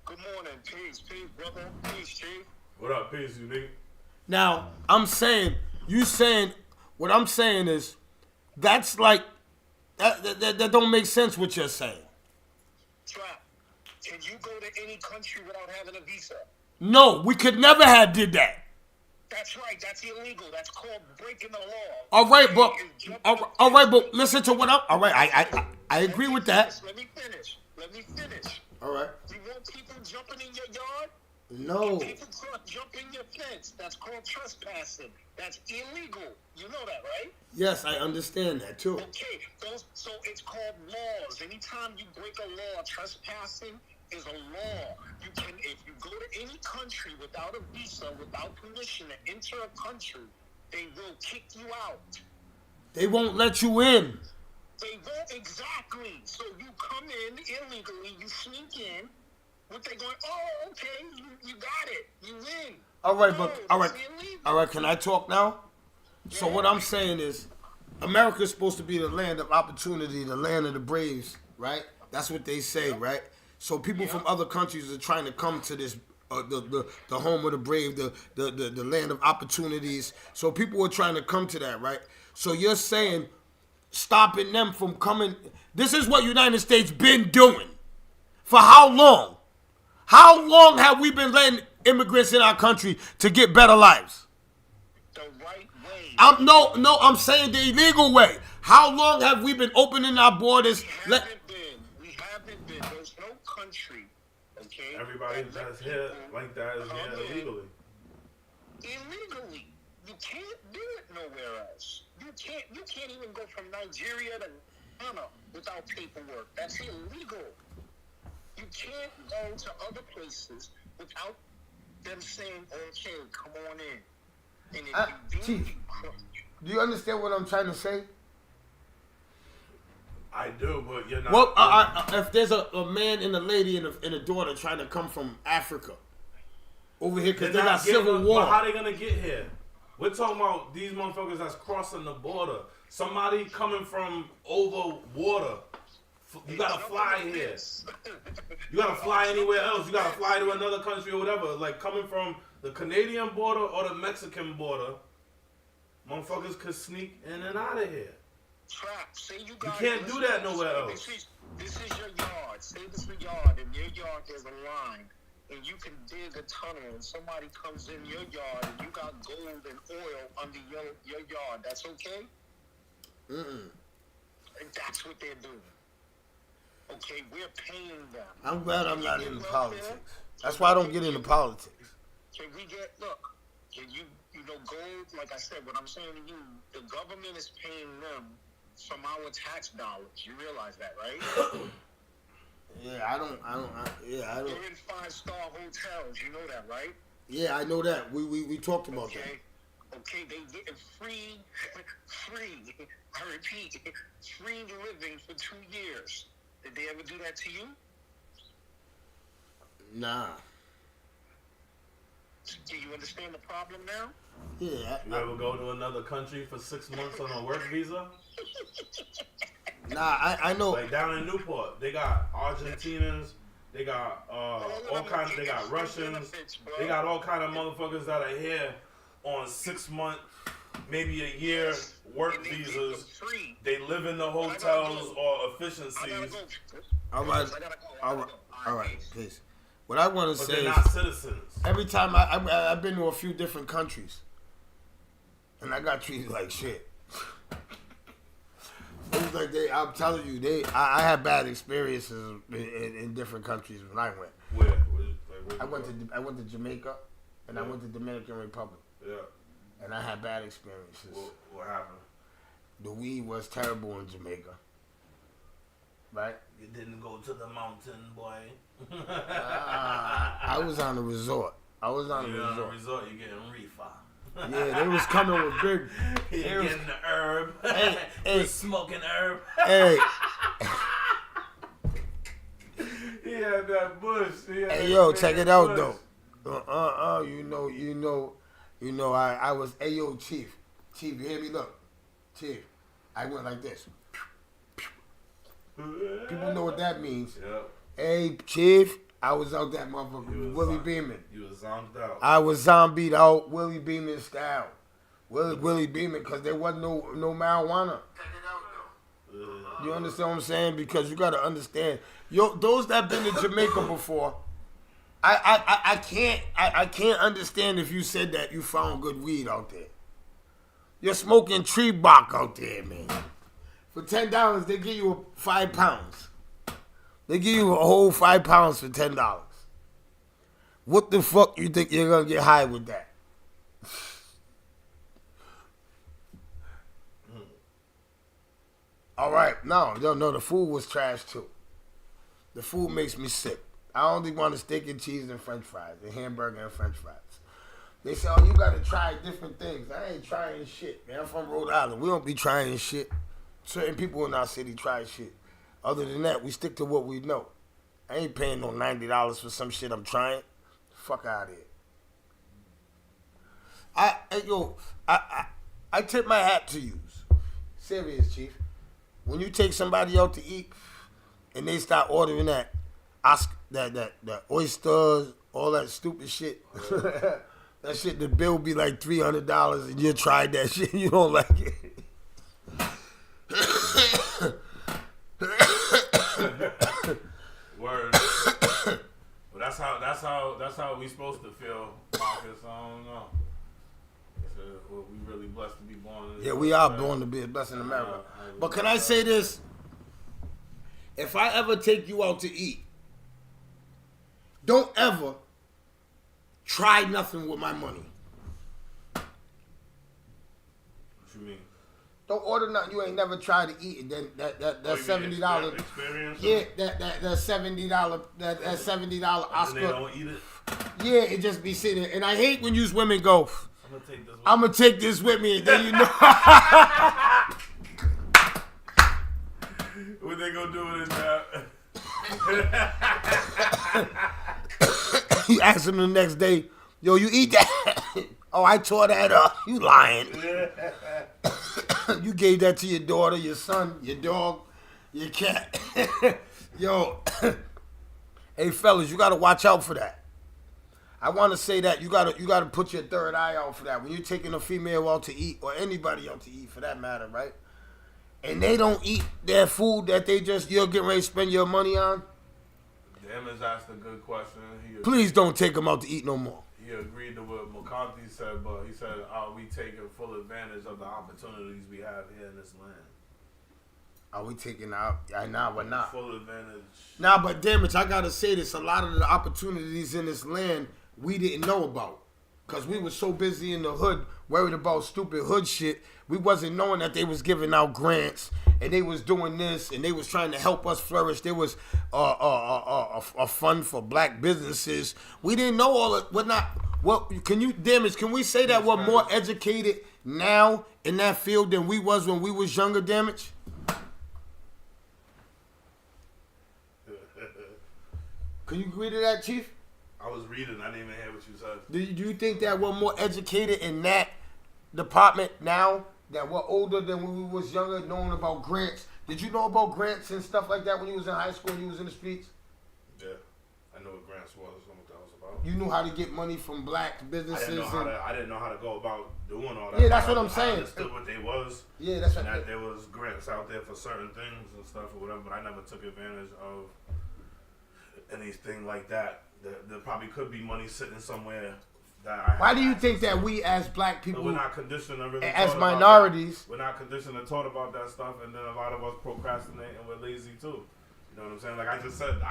Good morning. Peace, brother. Peace, Chief. What up, peace, Unique? Now, I'm saying, what I'm saying is, that's like, that don't make sense what you're saying. Trap. Can you go to any country without having a visa? No, we could never have did that. That's right. That's illegal. That's called breaking the law. All right, but It's jumping all right, but listen to what I'm. All right, I agree with that. Let me finish. All right. You want people jumping in your yard? No. People jumping your fence. That's called trespassing. That's illegal. You know that, right? Yes, I understand that too. Okay, so it's called laws. Anytime you break a law, trespassing is a law. You can, if you go to any country without a visa, without permission to enter a country, they will kick you out. They won't let you in. They won't exactly. So you come in illegally, you sneak in. What they going? Oh, okay, you got it. You win. All right, No, but all right, that's illegal. all right. Can I talk now? So what I'm saying is, America is supposed to be the land of opportunity, the land of the braves, right? That's what they say, right? So people from other countries are trying to come to this, the home of the brave, the land of opportunities. So people are trying to come to that, right? So you're saying stopping them from coming. This is what United States been doing. For how long? How long have we been letting immigrants in our country to get better lives? The right way. I'm saying the illegal way. How long have we been opening our borders? We haven't been. There's no country, okay? Everybody that let that's here people like that is come here in illegally. Illegally. You can't do it nowhere else. You can't even go from Nigeria to Ghana without paperwork. That's illegal. You can't go to other places without them saying, okay, come on in. And if you do, Chief, do you understand what I'm trying to say? I do, but you're not. Well, if there's a man and a lady and a daughter trying to come from Africa over here because they They're got not getting civil them, war. but how they gonna get here? We're talking about these motherfuckers that's crossing the border. Somebody coming from over water. You gotta fly here. You gotta fly anywhere else. You gotta fly to another country or whatever. Like coming from the Canadian border or the Mexican border, motherfuckers could sneak in and out of here. Trap. Say you guys. can't do that nowhere else. This is your yard. Say this is your yard. In your yard, there's a line. And you can dig a tunnel and somebody comes in your yard and you got gold and oil under your yard. That's okay? And that's what they're doing. Okay, we're paying them. I'm glad I'm not into Welfare? politics. That's why I don't get into politics. Can we get, look, can you go, like I said, what I'm saying to you, the government is paying them from our tax dollars. You realize that, right? Yeah, I don't. They're in 5-star hotels. You know that, right? Yeah, I know that. We talked about that. Okay, they getting free, I repeat, free living for 2 years. Did they ever do that to you? Nah. Do you understand the problem now? Yeah. You ever go to another country for 6 months on a work visa? Nah, I know. Like down in Newport, they got Argentinians, they got all kinds. They got Russians, they got all kind of motherfuckers that are here on 6 month, maybe a year work visas. They live in the hotels or efficiencies, All right, please. What I want to but say they're is, not citizens. every time I've been to a few different countries, and I got treated like shit. It was like I'm telling you, I had bad experiences in different countries when I went. Where I went to Jamaica, and I went to Dominican Republic, Yeah. and I had bad experiences. What happened? The weed was terrible in Jamaica, right? You didn't go to the mountain, boy. I was on a resort. You're on a resort. You're getting reefer. Yeah, they was coming with big. You're getting the herb. Hey, You're smoking herb. Hey, He had that bush. hey, yo, check it out though. You know. I was, hey, yo, Chief, you hear me? Look, Chief, I went like this. People know what that means. Yep. Hey, Chief, I was out that motherfucker with Willie Beeman. You was zonked out. I was zombied out Willie Beeman style. Willie Beeman, because there wasn't no marijuana. You understand what I'm saying? Because you got to understand, those that been to Jamaica before, I can't understand if you said that you found good weed out there. You're smoking tree bark out there, man. For $10, they give you 5 pounds. They give you a whole 5 pounds for $10. What the fuck you think you're gonna get high with that? All right, no, the food was trash too. The food makes me sick. I only want a steak and cheese and French fries, a hamburger and French fries. They say, oh, you gotta try different things. I ain't trying shit, man. I'm from Rhode Island. We don't be trying shit. Certain people in our city try shit. Other than that, we stick to what we know. I ain't paying no $90 for some shit I'm trying. Fuck out of here. I tip my hat to you. Serious, Chief. When you take somebody out to eat and they start ordering that oysters, all that stupid shit. That shit, the bill be like $300 and you tried that shit, you don't like it. Word. Well, that's how we supposed to feel, Marcus. I don't know. So, well, we really blessed to be born in this Yeah, we are born to be a blessing in America. But can I say this? If I ever take you out to eat, don't ever try nothing with my money. What you mean? Don't order nothing you ain't never tried to eat. And then that $70. Experience? Yeah, that $70 that $70 Oscar. And they don't eat it. Yeah, it just be sitting there. And I hate when you women go, I'm gonna take this with me. I'm gonna take this with me, and then you know What they gonna do with it now? you ask them the next day, yo, you eat that? Oh, I tore that up. You lying. You gave that to your daughter, your son, your dog, your cat. Yo, hey fellas, you gotta watch out for that. I want to say that you gotta put your third eye out for that when you're taking a female out to eat, or anybody out to eat for that matter, right? And they don't eat their food that you're getting ready to spend your money on. Emmons asked a good question. Please don't take them out to eat no more. He agreed to what McCarthy said, but he said, "Are we taking full advantage of the opportunities we have here in this land?" Are we taking out? Nah, we're not. Full advantage. Nah, but damage, I gotta say this. A lot of the opportunities in this land we didn't know about. Because we were so busy in the hood, worried about stupid hood shit. We wasn't knowing that they was giving out grants and they was doing this and they was trying to help us flourish. There was a fund for black businesses. We didn't know all of we're not what can you damage, can we say that we're more educated now in that field than we was when we was younger, damage? Can you agree to that, Chief? I was reading. I didn't even hear what you said. Do you think that we're more educated in that department now that we're older than when we was younger, knowing about grants? Did you know about grants and stuff like that when you was in high school and you was in the streets? Yeah, I know what grants was and what that was about. You knew how to get money from black businesses. I didn't know how to go about doing all that. Yeah, that's what I'm saying. I understood what they was. Yeah, that's what. And that there was grants out there for certain things and stuff or whatever, but I never took advantage of anything like that. There probably could be money sitting somewhere. Why do you think that we as black people, we're not conditioned to really as minorities, we're not conditioned to talk about that stuff, and then a lot of us procrastinate and we're lazy too. You know what I'm saying? Like I just said,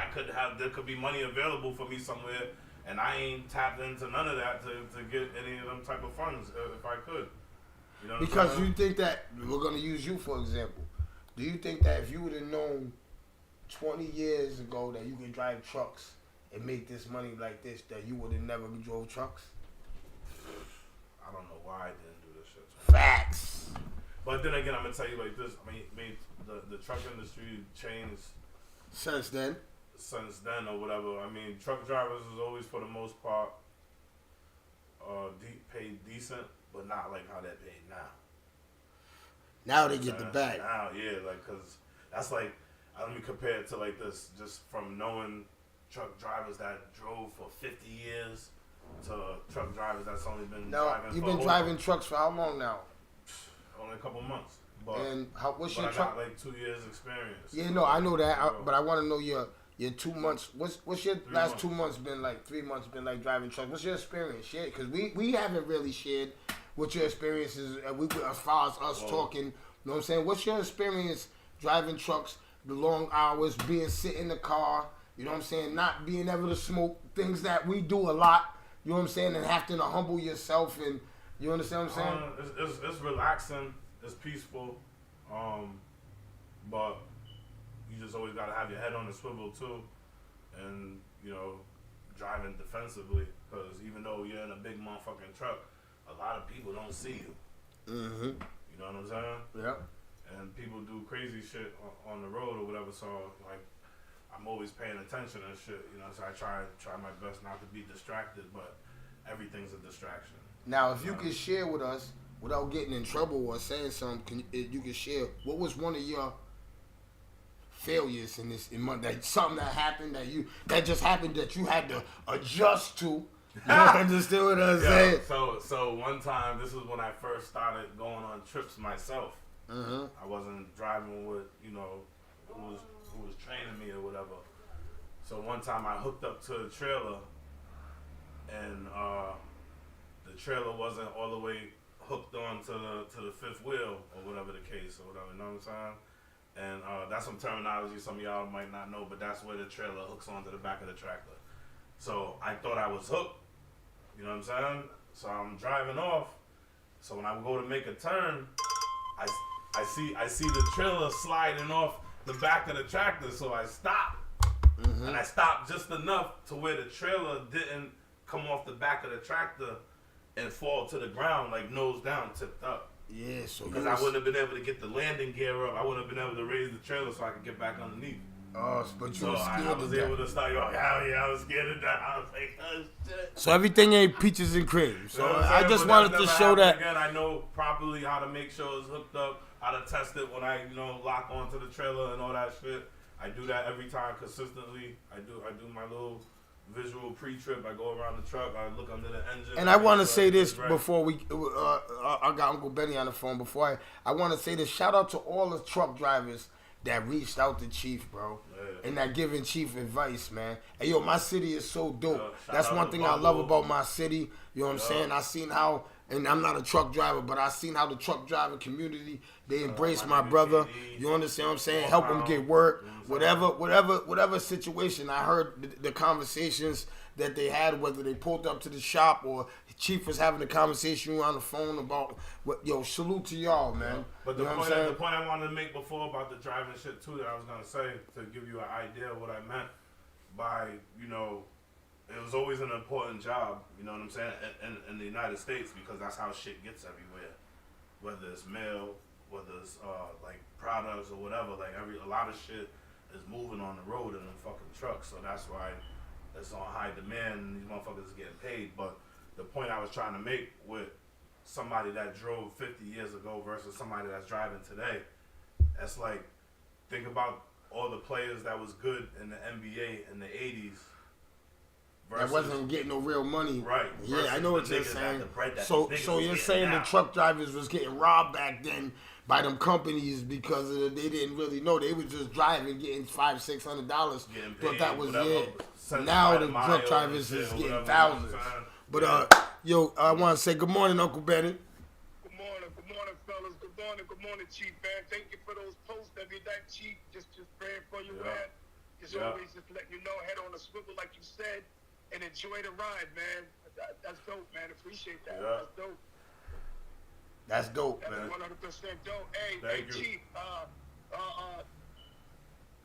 there could be money available for me somewhere, and I ain't tapped into none of that to get any of them type of funds if I could. You know what because I'm saying? you think that we're gonna use you for example. Do you think that if you would have known 20 years ago that you could drive trucks and make this money like this, that you would have never drove trucks? I don't know why I didn't do this shit. Facts. But then again, I'm gonna tell you like this. I mean the truck industry changed Since then, or whatever. I mean, truck drivers is always for the most part paid decent, but not like how they're paid now. now they get the bag. Now, yeah, like cause that's like let me compare it to like this, just from knowing truck drivers that drove for 50 years to truck drivers that's only been driving. You've been driving trucks for how long now? Only a couple months. But, and what's but your I truck? got like 2 years experience. Yeah, no, I know that, but I want to know your 2 months. What's your last months. 2 months been like? 3 months been like driving trucks. What's your experience? Share, because we haven't really shared what your experience is. As far as us talking, you know what I'm saying? What's your experience driving trucks? The long hours, sit in the car. You know what I'm saying? Not being able to smoke, things that we do a lot. You know what I'm saying? And having to humble yourself, and you understand what I'm saying? It's relaxing. It's peaceful. But you just always gotta have your head on the swivel too, and you know, driving defensively. Because even though you're in a big motherfucking truck, a lot of people don't see you. Mm-hmm. You know what I'm saying? Yeah. And people do crazy shit on the road or whatever. So like, I'm always paying attention and shit. You know, so I try my best not to be distracted, but everything's a distraction. Now, if you could share with us, without getting in trouble or saying something, you can share what was one of your failures in that something that happened that just happened that you had to adjust to. You understand what I'm saying? So one time, this was when I first started going on trips myself. Mm-hmm. I wasn't driving with, you know, who was training me or whatever. So one time I hooked up to a trailer, and the trailer wasn't all the way hooked on to the fifth wheel or whatever the case or whatever. You know what I'm saying? And that's some terminology some of y'all might not know, but that's where the trailer hooks onto the back of the tractor. So I thought I was hooked. You know what I'm saying? So I'm driving off. So when I go to make a turn, I see the trailer sliding off the back of the tractor, so I stopped. Mm-hmm. And I stopped just enough to where the trailer didn't come off the back of the tractor and fall to the ground, like nose down, tipped up. Yeah, so because I wouldn't have been able to get the landing gear up. I wouldn't have been able to raise the trailer so I could get back underneath. Oh, but you so were scared I was able to start going, hell yeah, I was scared of that. I was like, oh shit. So everything ain't peaches and cream. So you know I just wanted to show that. Again, I know properly how to make sure it's hooked up, how to test it when I, lock onto the trailer and all that shit. I do that every time consistently. I do my little visual pre-trip. I go around the truck. I look under the engine. And I want to say this before we. I got Uncle Benny on the phone. Before I want to say this. Shout out to all the truck drivers that reached out to Chief, bro. Yeah. and that giving Chief advice, man. Hey, yo, my city is so dope. Shout That's out one to thing I love Buffalo. about my city. You know what I'm saying? I seen how, and I'm not a truck driver, but I seen how the truck driver community, they embrace my brother. You understand what I'm saying? Help him get work. Whatever situation. I heard the conversations that they had, whether they pulled up to the shop or Chief was having a conversation on the phone about what. Yo, salute to y'all, man. But you the know what point, I'm saying? the point I wanted to make before about the driving shit too, that I was gonna say to give you an idea of what I meant by, you know, it was always an important job. You know what I'm saying? In the United States, because that's how shit gets everywhere. Whether it's mail, whether it's like products or whatever, like a lot of shit is moving on the road in them fucking trucks. So that's why it's on high demand and these motherfuckers is getting paid. But the point I was trying to make with somebody that drove 50 years ago versus somebody that's driving today, that's like, think about all the players that was good in the NBA in the 80s. That wasn't getting no real money. Right. Yeah, I know what versus the you're niggas saying. that the bread that So these niggas so was you're getting saying the now. truck drivers was getting robbed back then by them companies because they didn't really know. They were just driving, getting $500-$600. Getting But paid, that was whatever, it. cents Now by the the mile truck and drivers shit, is or getting whatever, thousands. you know what I'm But saying? yo, I want to say good morning, Uncle Benny. Good morning, fellas. Good morning, Chief, man. Thank you for those posts every night, Chief. Just praying for you, Yeah. man. Just Yeah. always just letting you know, head on the swivel, like you said, and enjoy the ride, man. That's dope, man. Appreciate that. Yeah. That's dope. That's dope, That's man. 100% dope. Hey, Thank you. Chief.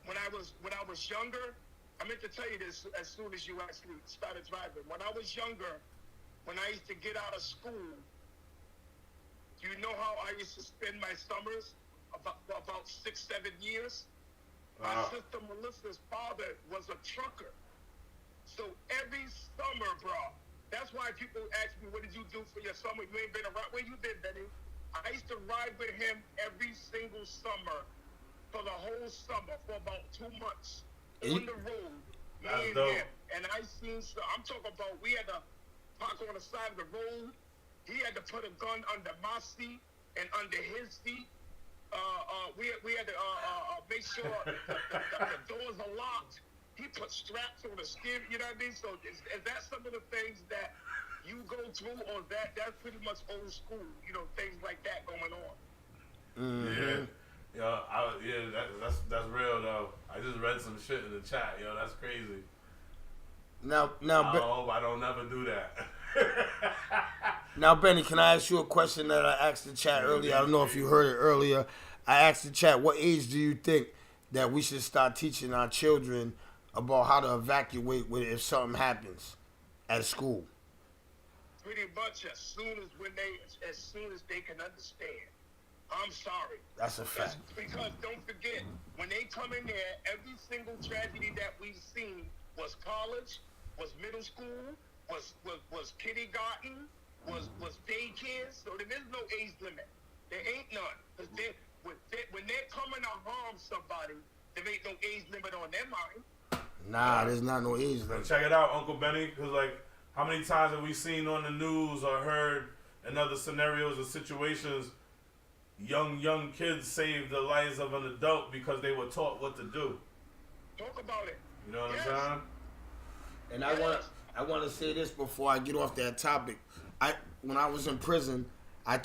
When I was younger, I meant to tell you this as soon as you actually started driving. When I was younger, when I used to get out of school, do you know how I used to spend my summers? About 6-7 years. My sister Melissa's father was a trucker. So every summer, bro, that's why people ask me, what did you do for your summer? You ain't been around. Where you been, Benny? I used to ride with him every single summer for the whole summer for about 2 months on the road. Me That's and dope. him. And I seen, I'm talking about, we had to park on the side of the road. He had to put a gun under my seat and under his seat. We had to make sure the doors are locked. He put straps on the steering, you know what I mean? So is that some of the things that you go through, or that's pretty much old school, you know, things like that going on? Yeah, that's real though. I just read some shit in the chat, yo. That's crazy. Now, I hope I don't never do that. Now, Benny, can I ask you a question that I asked the chat earlier? I don't know if you heard it earlier. I asked the chat, what age do you think that we should start teaching our children about how to evacuate if something happens at school? Pretty much as soon as they can understand. I'm sorry. That's a fact. Because don't forget, when they come in there, every single tragedy that we've seen was college, was middle school, was kindergarten, was daycare. So there is no age limit. There ain't none. Because when they're coming to harm somebody, there ain't no age limit on their mind. Nah, there's not no age But limit. check it out, Uncle Benny, because like, how many times have we seen on the news or heard in other scenarios or situations, young kids save the lives of an adult because they were taught what to do? Talk about it. You know what Yes. I'm saying? And I want to say this before I get off that topic. When I was in prison, I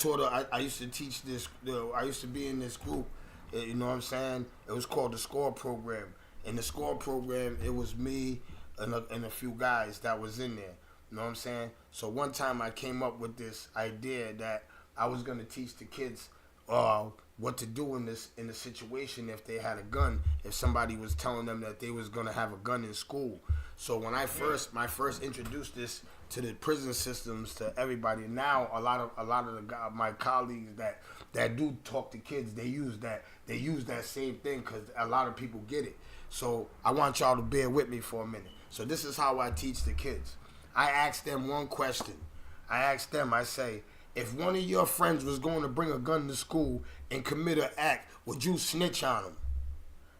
used to teach this. I used to be in this group. You know what I'm saying? It was called the SCORE program. In the SCORE program, it was me and a few guys that was in there. You know what I'm saying? So one time I came up with this idea that I was gonna teach the kids what to do in the situation if they had a gun, if somebody was telling them that they was gonna have a gun in school. So when I first introduced this to the prison systems, to everybody, now a lot of my colleagues that do talk to kids, they use that same thing because a lot of people get it. So I want y'all to bear with me for a minute. So this is how I teach the kids. I ask them one question. I say, if one of your friends was going to bring a gun to school and commit an act, would you snitch on him?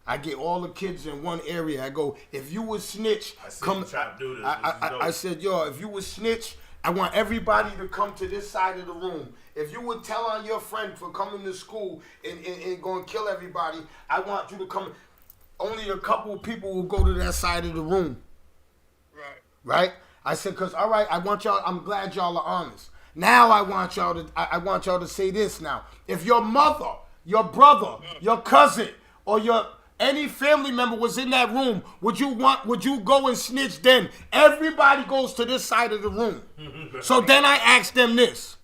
I get all the kids in one area. I go, if you would snitch, I see come. the trap do this. I said, yo, if you would snitch, I want everybody to come to this side of the room. If you would tell on your friend for coming to school and going to kill everybody, I want you to come. only a couple of people will go to that side of the room. Right. Right? I said, cause all right, I want y'all. I'm glad y'all are honest. Now I want y'all to say this. Now, if your mother, your brother, your cousin, or your any family member was in that room, would you go and snitch then? Everybody goes to this side of the room. So then I asked them this.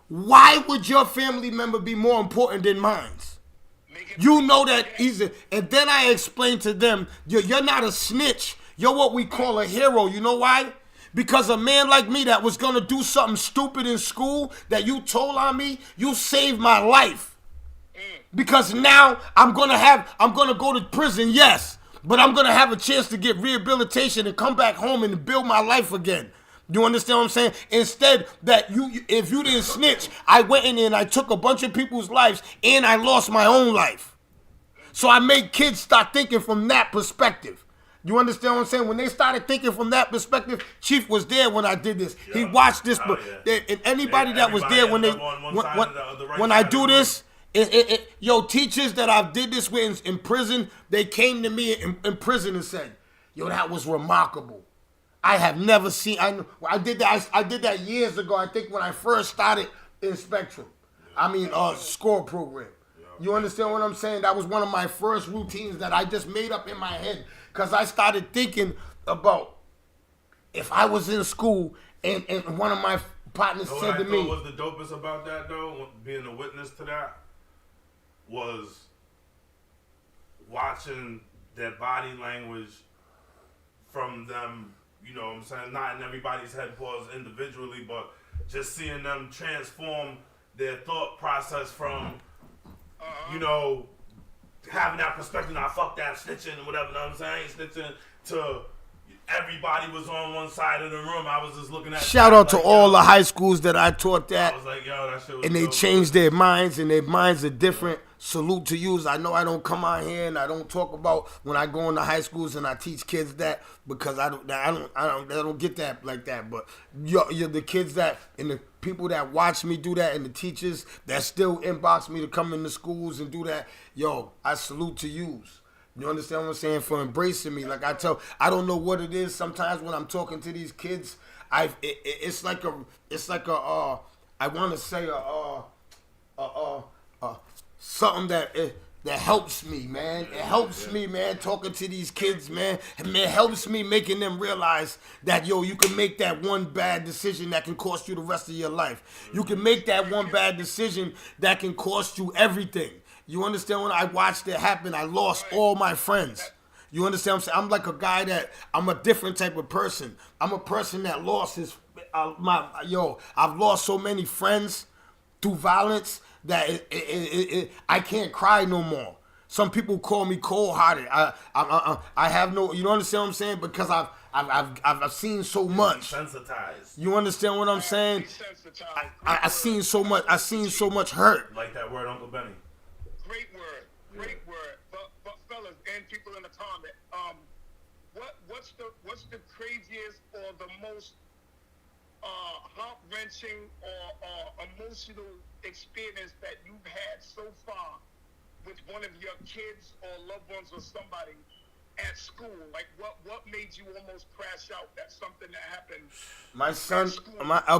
Why would your family member be more important than mine? You know that easy. And then I explained to them, you're not a snitch. You're what we call a hero. You know why? Because a man like me that was going to do something stupid in school that you told on me, you saved my life. Because now I'm going to go to prison, yes. But I'm going to have a chance to get rehabilitation and come back home and build my life again. You understand what I'm saying? Instead, if you didn't snitch, I went in there and I took a bunch of people's lives and I lost my own life. So I made kids start thinking from that perspective. You understand what I'm saying? When they started thinking from that perspective, Chief was there when I did this. Yeah. He watched this. And anybody that was there when I do this, teachers that I did this with in prison, they came to me in prison and said, yo, that was remarkable. I have never seen. I did that. I did that years ago. I think when I first started in Spectrum. Score program. You understand what I'm saying? That was one of my first routines that I just made up in my head because I started thinking about if I was in school and one of my partners said to me. What was the dopest about that though? Being a witness to that was watching their body language from them. You know what I'm saying? Not in everybody's head pause individually, but just seeing them transform their thought process from, having that perspective, now fuck that snitching and whatever, you know what I'm saying? Snitching to everybody was on one side of the room. I was just looking at. Shout out to all the high schools that I taught that. I was like, yo, that shit was and they changed their minds, and their minds are different. Salute to you. I know I don't come out here and I don't talk about when I go into high schools and I teach kids that because I don't get that like that. But you're the kids that and the people that watch me do that and the teachers that still inbox me to come into schools and do that. Yo, I salute to you. You understand what I'm saying? For embracing me. Like I don't know what it is. Sometimes when I'm talking to these kids, it's like a I want to say something that helps me, man. It helps me, man, talking to these kids, man. And it helps me making them realize that, you can make that one bad decision that can cost you the rest of your life. You can make that one bad decision that can cost you everything. You understand? When I watched it happen, I lost all my friends. You understand what I'm saying? I'm like a guy I'm a different type of person. I'm a person that lost I've lost so many friends through violence that I can't cry no more. Some people call me cold-hearted. I have no, you understand what I'm saying? Because I've seen so much. Desensitized. You understand what I'm saying? I seen so much. I seen so much hurt. Like that word, Uncle Benny. Great word. But fellas and people in the comment, what's the craziest or the most heart-wrenching or emotional experience that you've had so far with one of your kids or loved ones or somebody at school? Like what made you almost crash out? That's something that happened. My son,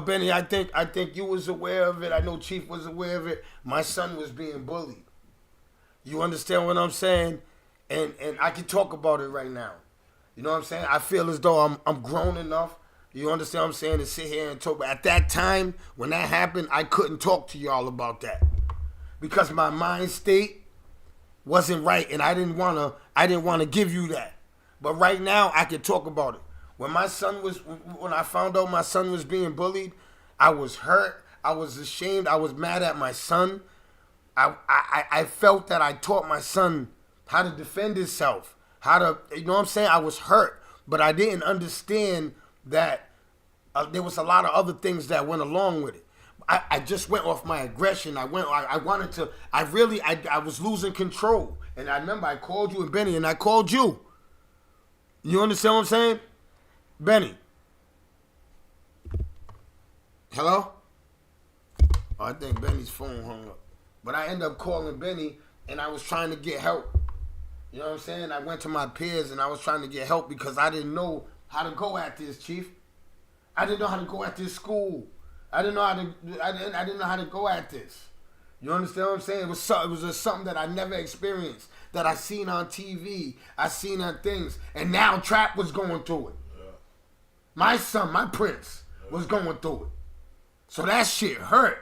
Benny, I think you was aware of it. I know Chief was aware of it. My son was being bullied. You understand what I'm saying? And I can talk about it right now. You know what I'm saying? I feel as though I'm grown enough. You understand what I'm saying? To sit here and talk. But at that time, when that happened, I couldn't talk to y'all about that. Because my mind state wasn't right. And I didn't wanna give you that. But right now, I can talk about it. When I found out my son was being bullied, I was hurt. I was ashamed. I was mad at my son. I felt that I taught my son how to defend himself. You know what I'm saying? I was hurt. But I didn't understand that there was a lot of other things that went along with it. I just went off my aggression. I was losing control. And I remember I called you and Benny and I called you. You understand what I'm saying? Benny. Hello? Oh, I think Benny's phone hung up. But I ended up calling Benny and I was trying to get help. You know what I'm saying? I went to my peers and I was trying to get help because I didn't know how to go at this, Chief. I didn't know how to go at this school. I didn't know how to go at this. You understand what I'm saying? It was just something that I never experienced, that I seen on TV, I seen on things, and now Trap was going through it. Yeah. My son, my prince, was going through it. So that shit hurt.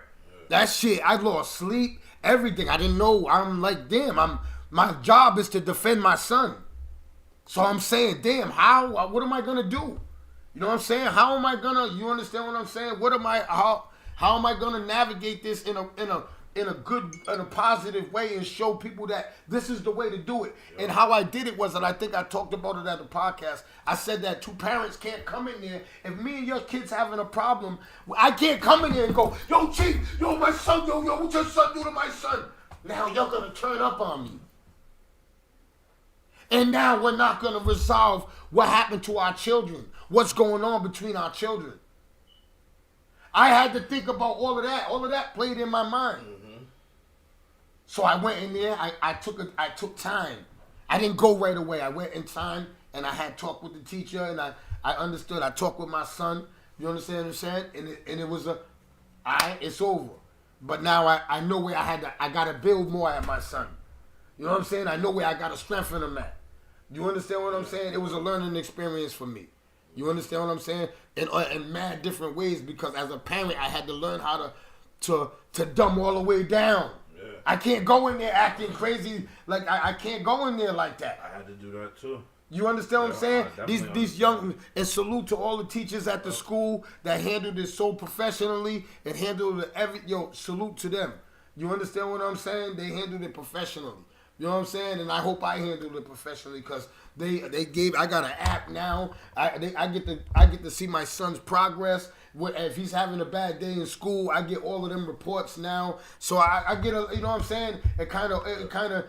That shit, I lost sleep, everything. I didn't know. I'm like, damn, my job is to defend my son. So I'm saying, damn, what am I gonna do? You know what I'm saying? How am I gonna, you understand what I'm saying? How am I gonna navigate this in a positive way and show people that this is the way to do it? And how I did it was, and I think I talked about it at the podcast, I said that two parents can't come in there. If me and your kid's having a problem, I can't come in there and go, yo, Chief, yo, my son, yo, what your son do to my son? Now you're gonna turn up on me. And now we're not gonna resolve what happened to our children. What's going on between our children. I had to think about all of that. All of that played in my mind. Mm-hmm. So I went in there. I took time. I didn't go right away. I went in time and I had talked with the teacher and I understood. I talked with my son. You understand what I'm saying? And it was it's over. But now I know where I gotta build more at my son. You know what I'm saying? I know where I gotta strengthen him at. You understand what I'm saying? It was a learning experience for me. You understand what I'm saying? In mad different ways, because as a parent, I had to learn how to dumb all the way down. Yeah. I can't go in there acting crazy. Like I can't go in there like that. I had to do that too. You understand what I'm saying? These young, and salute to all the teachers at the school that handled it so professionally and handled it salute to them. You understand what I'm saying? They handled it professionally. You know what I'm saying? And I hope I handled it professionally because I got an app now. I get to see my son's progress. If he's having a bad day in school, I get all of them reports now. So I get you know what I'm saying? It kind of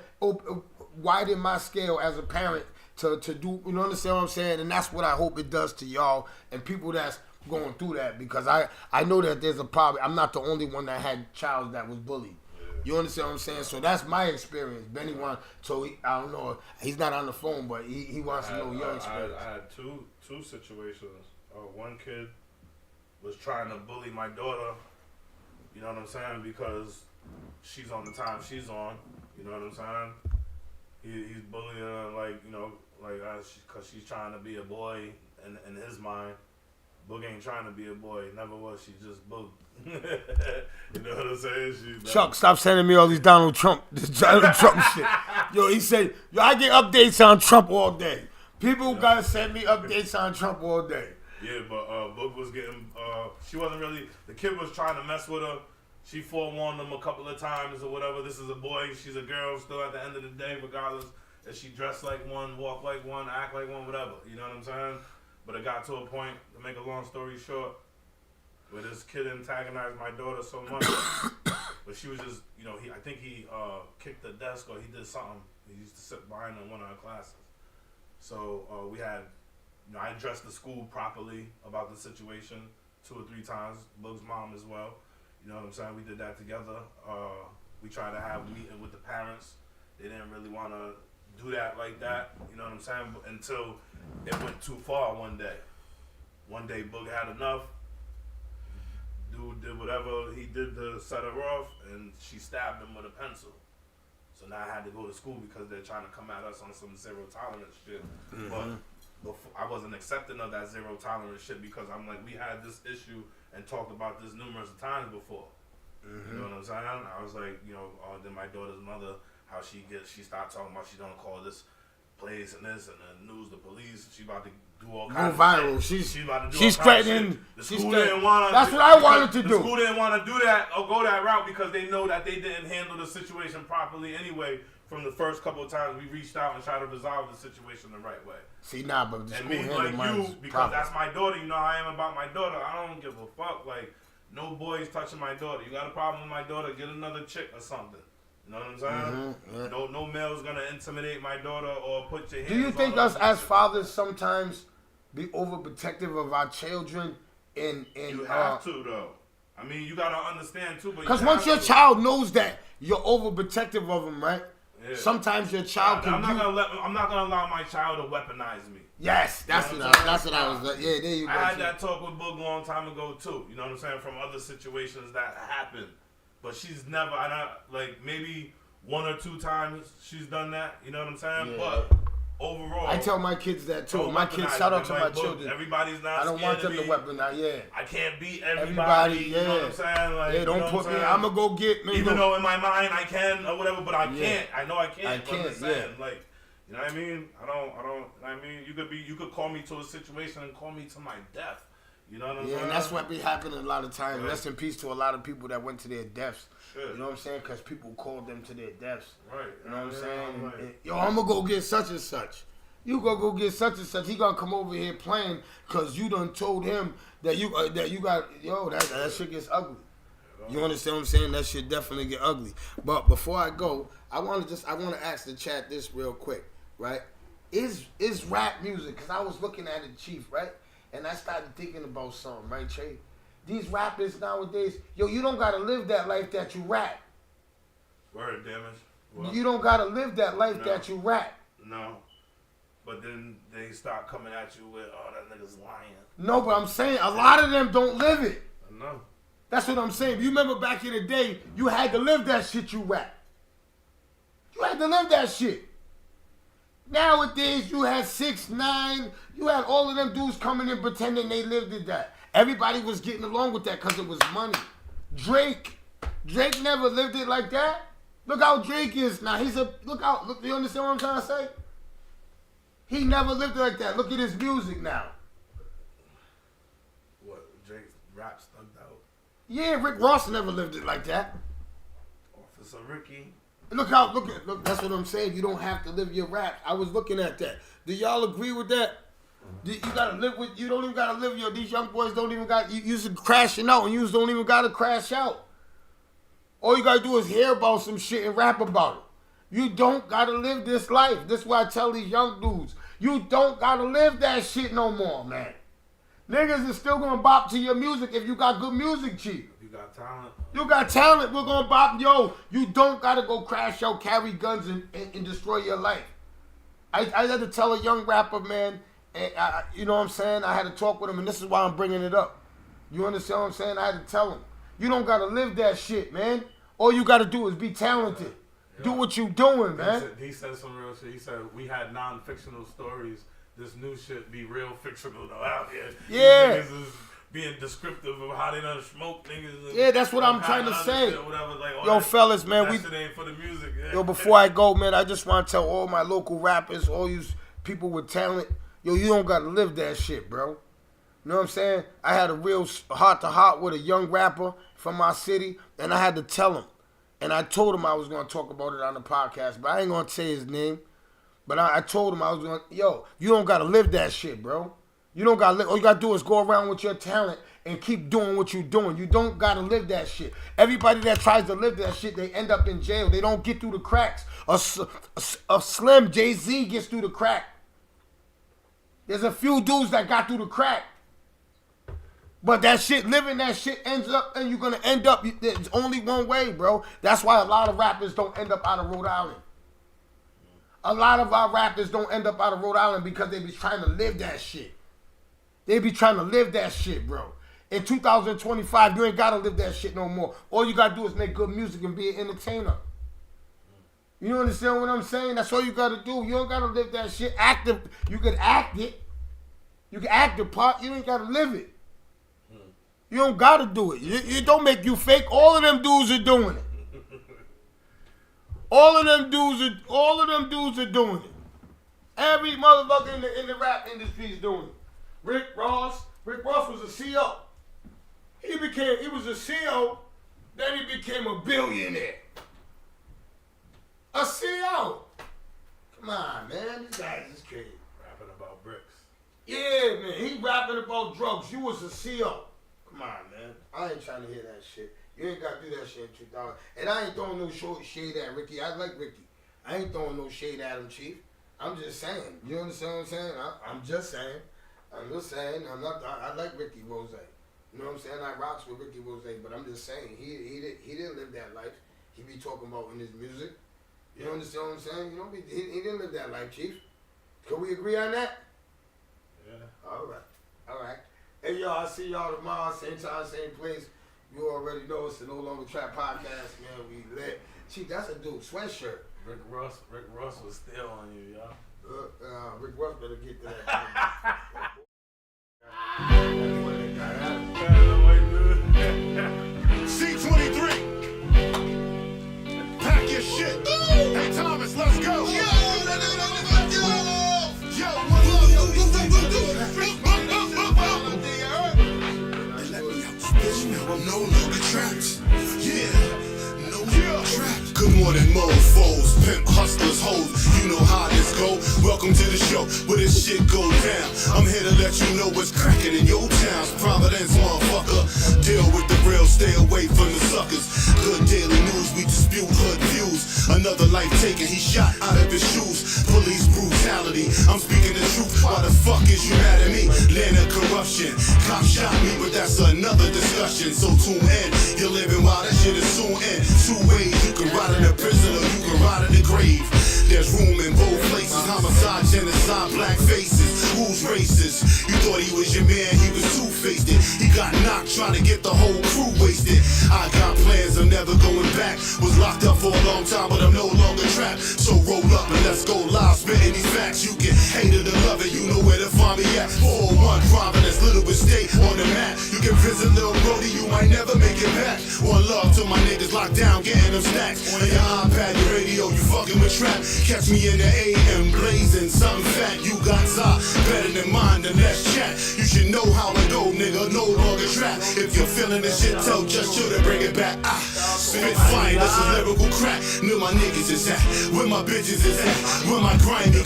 widened my scale as a parent to do, you know, understand what I'm saying? And that's what I hope it does to y'all and people that's going through that, because I know that there's a problem. I'm not the only one that had child that was bullied. You understand what I'm saying? So that's my experience. Benny I don't know, he's not on the phone, but he wants to know your experience. I had two situations. One kid was trying to bully my daughter, you know what I'm saying, because she's on the time she's on, you know what I'm saying? He's bullying her, because she's trying to be a boy in his mind. Boog ain't trying to be a boy. Never was. She's just Boog. You know what I'm saying? Chuck, stop sending me all these Donald Trump shit. Yo, he said, I get updates on Trump all day. People gotta send me updates on Trump all day. Yeah, but Boog was getting, she wasn't really, the kid was trying to mess with her. She forewarned him a couple of times or whatever. This is a boy, she's a girl still at the end of the day, regardless if she dressed like one, walk like one, act like one, whatever. You know what I'm saying? But it got to a point, to make a long story short, where this kid antagonized my daughter so much. But she was just, I think he kicked the desk or he did something. He used to sit behind in one of her classes. So we had, I addressed the school properly about the situation 2 or 3 times. Boog's mom as well. You know what I'm saying? We did that together. We tried to have a meeting with the parents. They didn't really want to do that like that. You know what I'm saying? Until it went too far one day. One day Boog had enough. Dude did whatever he did to set her off, and she stabbed him with a pencil. So now I had to go to school because they're trying to come at us on some zero tolerance shit. Mm-hmm. But before, I wasn't accepting of that zero tolerance shit because I'm like, we had this issue and talked about this numerous times before. Mm-hmm. You know what I'm saying? I was like, then my daughter's mother, how she started talking about she don't call this place and this and the news, the police. She about to do all kinds of viral. She's about to do she's all kinds of threatening. shit. The school didn't want to. That's what I wanted to do. The school didn't want to do that or go that route because they know that they didn't handle the situation properly anyway. From the first couple of times we reached out and tried to resolve the situation the right way. See, but the and school me handled like you, because proper. that's my daughter. You know how I am about my daughter. I don't give a fuck. Like, no boys touching my daughter. You got a problem with my daughter, get another chick or something. You know what I'm saying? Mm-hmm, yeah. No male's gonna intimidate my daughter or put your hands on her. Do you think us as fathers sometimes be overprotective of our children? You have to though. I mean, you gotta understand too. Because once your child knows that you're overprotective of them, right? Yeah. Sometimes your child can. I'm not gonna allow my child to weaponize me. Yes, that's You know what what I'm I was. Yeah, there you go. I had that talk with Boog a long time ago too. You know what I'm saying? From other situations that happened, but she's never. Like maybe 1 or 2 times she's done that. You know what I'm saying? Yeah. But overall, I tell my kids that too. don't My kids, weaponize shout it. out to Like, my look, children. Everybody's not. I don't want them to weaponize. Yeah. I can't beat Everybody, You know what I'm saying? Like, yeah, don't you know put what me. I'm I'm gonna go get me. Even though in my mind I can or whatever, but I Yeah. can't. I know I can't. I but can't, I'm just saying, yeah. like, you know what I mean? I don't. I mean, you could call me to a situation and call me to my death. You know what I'm Yeah, saying? and that's what be happening a lot of times. Yeah. Rest in peace to a lot of people that went to their deaths. Shit. You know what I'm saying? Because people called them to their deaths. Right. You know what I'm Yeah, saying? right. Yo, I'm gonna go get such and such. You go get such and such. He gonna come over here playing because you done told him that you got that shit gets ugly. You understand what I'm saying? That shit definitely get ugly. But before I go, I want to ask the chat this real quick, right? Is rap music? Because I was looking at it, Chief, right? And I started thinking about something, right, Trey? These rappers nowadays, yo, you don't gotta live that life that you rap. Word, damage. Well, You don't gotta live that life No. that you rap. No. But then they start coming at you with, oh, that nigga's lying. No, but I'm saying a lot of them don't live it. No. That's what I'm saying. You remember back in the day, you had to live that shit you rap. You had to live that shit. Nowadays, you had 6ix9ine, you had all of them dudes coming in pretending they lived it that. Everybody was getting along with that because it was money. Drake never lived it like that. Look how Drake is now. Look, you understand what I'm trying to say? He never lived it like that. Look at his music now. What? Drake rap stuck out. Yeah, Rick Ross never lived it like that. Officer Ricky. Look, that's what I'm saying. You don't have to live your raps. I was looking at that. Do y'all agree with that? You don't even gotta live these young boys don't even got, you used to crashing out and you don't even gotta crash out. All you gotta do is hear about some shit and rap about it. You don't gotta live this life. This is why I tell these young dudes, you don't gotta live that shit no more, man. Niggas is still gonna bop to your music if you got good music, Chief. If you got talent. You got talent, we're gonna bop. Yo, you don't gotta go crash out, carry guns, and destroy your life. I had to tell a young rapper, man, and you know what I'm saying? I had to talk with him, and this is why I'm bringing it up. You understand what I'm saying? I had to tell him. You don't gotta live that shit, man. All you gotta do is be talented. Do what you doing, man. He said some real shit. He said, we had non-fictional stories. This new shit be real fictional though out here. Yeah. These niggas is being descriptive of how they done smoke niggas. And Yeah, that's what all I'm trying to kinda say. shit, whatever. Like, all Yo, that, fellas, man, that shit ain't for the music. Yeah. Yo, before I go, man, I just want to tell all my local rappers, all you people with talent, yo, you don't got to live that shit, bro. You know what I'm saying? I had a real heart-to-heart with a young rapper from my city, and I had to tell him. And I told him I was going to talk about it on the podcast, but I ain't going to say his name. But I told him I was going to, yo, you don't got to live that shit, bro. You don't got to live. All you got to do is go around with your talent and keep doing what you're doing. You don't got to live that shit. Everybody that tries to live that shit, they end up in jail. They don't get through the cracks. A Slim, Jay-Z gets through the crack. There's a few dudes that got through the crack. But that shit, living that shit ends up, and you're going to end up, there's only one way, bro. That's why a lot of rappers don't end up out of Rhode Island. A lot of our rappers don't end up out of Rhode Island because they be trying to live that shit. They be trying to live that shit, bro. In 2025, you ain't got to live that shit no more. All you got to do is make good music and be an entertainer. You understand what I'm saying? That's all you got to do. You don't got to live that shit. You can act it. You can act the part. You ain't got to live it. You don't got to do it. It don't make you fake. All of them dudes are doing it. All of them dudes are doing it. Every motherfucker in the rap industry is doing it. Rick Ross was a CEO. He was a CEO, then he became a billionaire. A CEO. Come on, man. These guys is crazy. Rapping about bricks. Yeah, man. He rapping about drugs. You was a CEO. Come on, man. I ain't trying to hear that shit. You ain't got to do that shit in 2000. And I ain't throwing no shade at Ricky. I like Ricky. I ain't throwing no shade at him, Chief. I'm just saying. You understand what I'm saying? I'm just saying. I like Ricky Rose. You know what I'm saying? I rocks with Ricky Rose, but I'm just saying he didn't live that life. He be talking about in his music. You understand what I'm saying? You know, he didn't live that life, Chief. Can we agree on that? Yeah. All right. Hey, y'all, I'll see y'all tomorrow, same time, same place. You already know it's the No Longer Trap podcast, man. We lit. Chief, that's a dude sweatshirt. Rick Ross was still on you, y'all. Rick Ross better get to that. C23. Pack your shit. Hey, Thomas, let's go. Yo, I'm no longer trapped. Yeah, no longer trapped. Good morning, mofos, pimp hustlers, hoes. You know how this go. Welcome to the show where this shit go down. I'm here to let you know what's cracking in your towns. Providence, motherfucker. Deal with the real, stay away from the suckers. Good daily news, we dispute hood views. Another life taken, he shot out of his shoes. Police brutality, I'm speaking the truth. Why the fuck is you mad at me? Land of corruption. Cop shot me, but that's another discussion. So tune in, you're living while that shit is soon end. Two ways, you can ride in a prison or you can ride in the grave. There's room in both places. Homicide, genocide, black faces. Who's racist? You thought he was your man, he was two-faced. He got knocked trying to get the whole crew wasted. I got plans, I'm never going back. Was locked up for a long time, but I'm no longer trapped. So roll up and let's go live, spitting these facts. You can hate it or love it, you know where to find me at. 401 Providence, Little Estate on the map. You can visit Lil Brody, you might never make it back. One love to my niggas locked down, getting them snacks. On your iPad, your radio, you fucking with trap. Catch me in the AM, blazing something fat. You got top, better than mine, then let's chat. You should know how it go, nigga, no longer trap. If you're feeling this shit, tell just you to bring it back. Spit fine, this is lyrical crack. Where my niggas is at, where my bitches is at, where my grimy,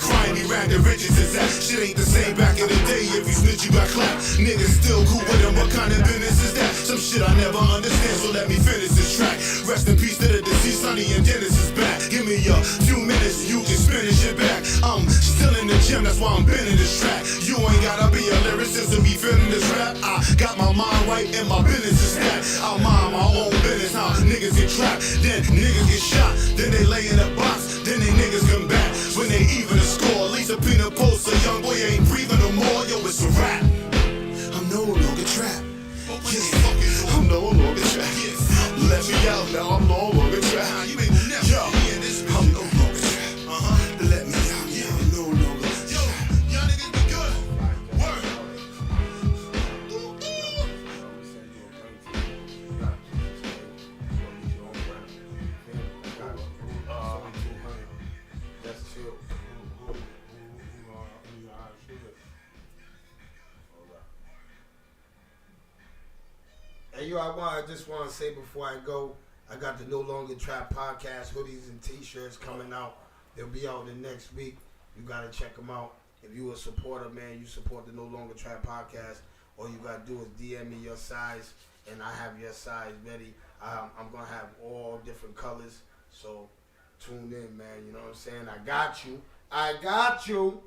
rag the riches is at. Shit ain't the same back in the day. If you snitch, you got clapped. Niggas still cool with them, what kind of business is that? Some shit I never understand, so let me finish this track. Rest in peace to the deceased, Sonny and Dennis is back. Give me a few minutes, you can finish it back. I'm still in the gym, that's why I'm bending this track. You ain't gotta be a lyricist to be feeling this rap. I got my mind right and my business is stacked. I mind my own business, how niggas get trapped, then niggas get shot, then they lay in a box, then they niggas come back. When they even a score, Lisa Pina posts a young boy ain't breathing no more. Yo, it's a rap. I'm no longer trapped. Yeah, I'm no longer trapped. Let me out now, I'm no longer trapped. Yo, I'm no longer trapped. Let me out, yeah, I'm no longer trapped. Yo, y'all niggas be good. Word. That's chill. Hey, yo, I just want to say before I go, I got the No Longer Trap podcast hoodies and t-shirts coming out. They'll be out the next week. You got to check them out. If you a supporter, man, you support the No Longer Trap podcast. All you got to do is DM me your size, and I have your size ready. I'm going to have all different colors, so tune in, man. You know what I'm saying? I got you.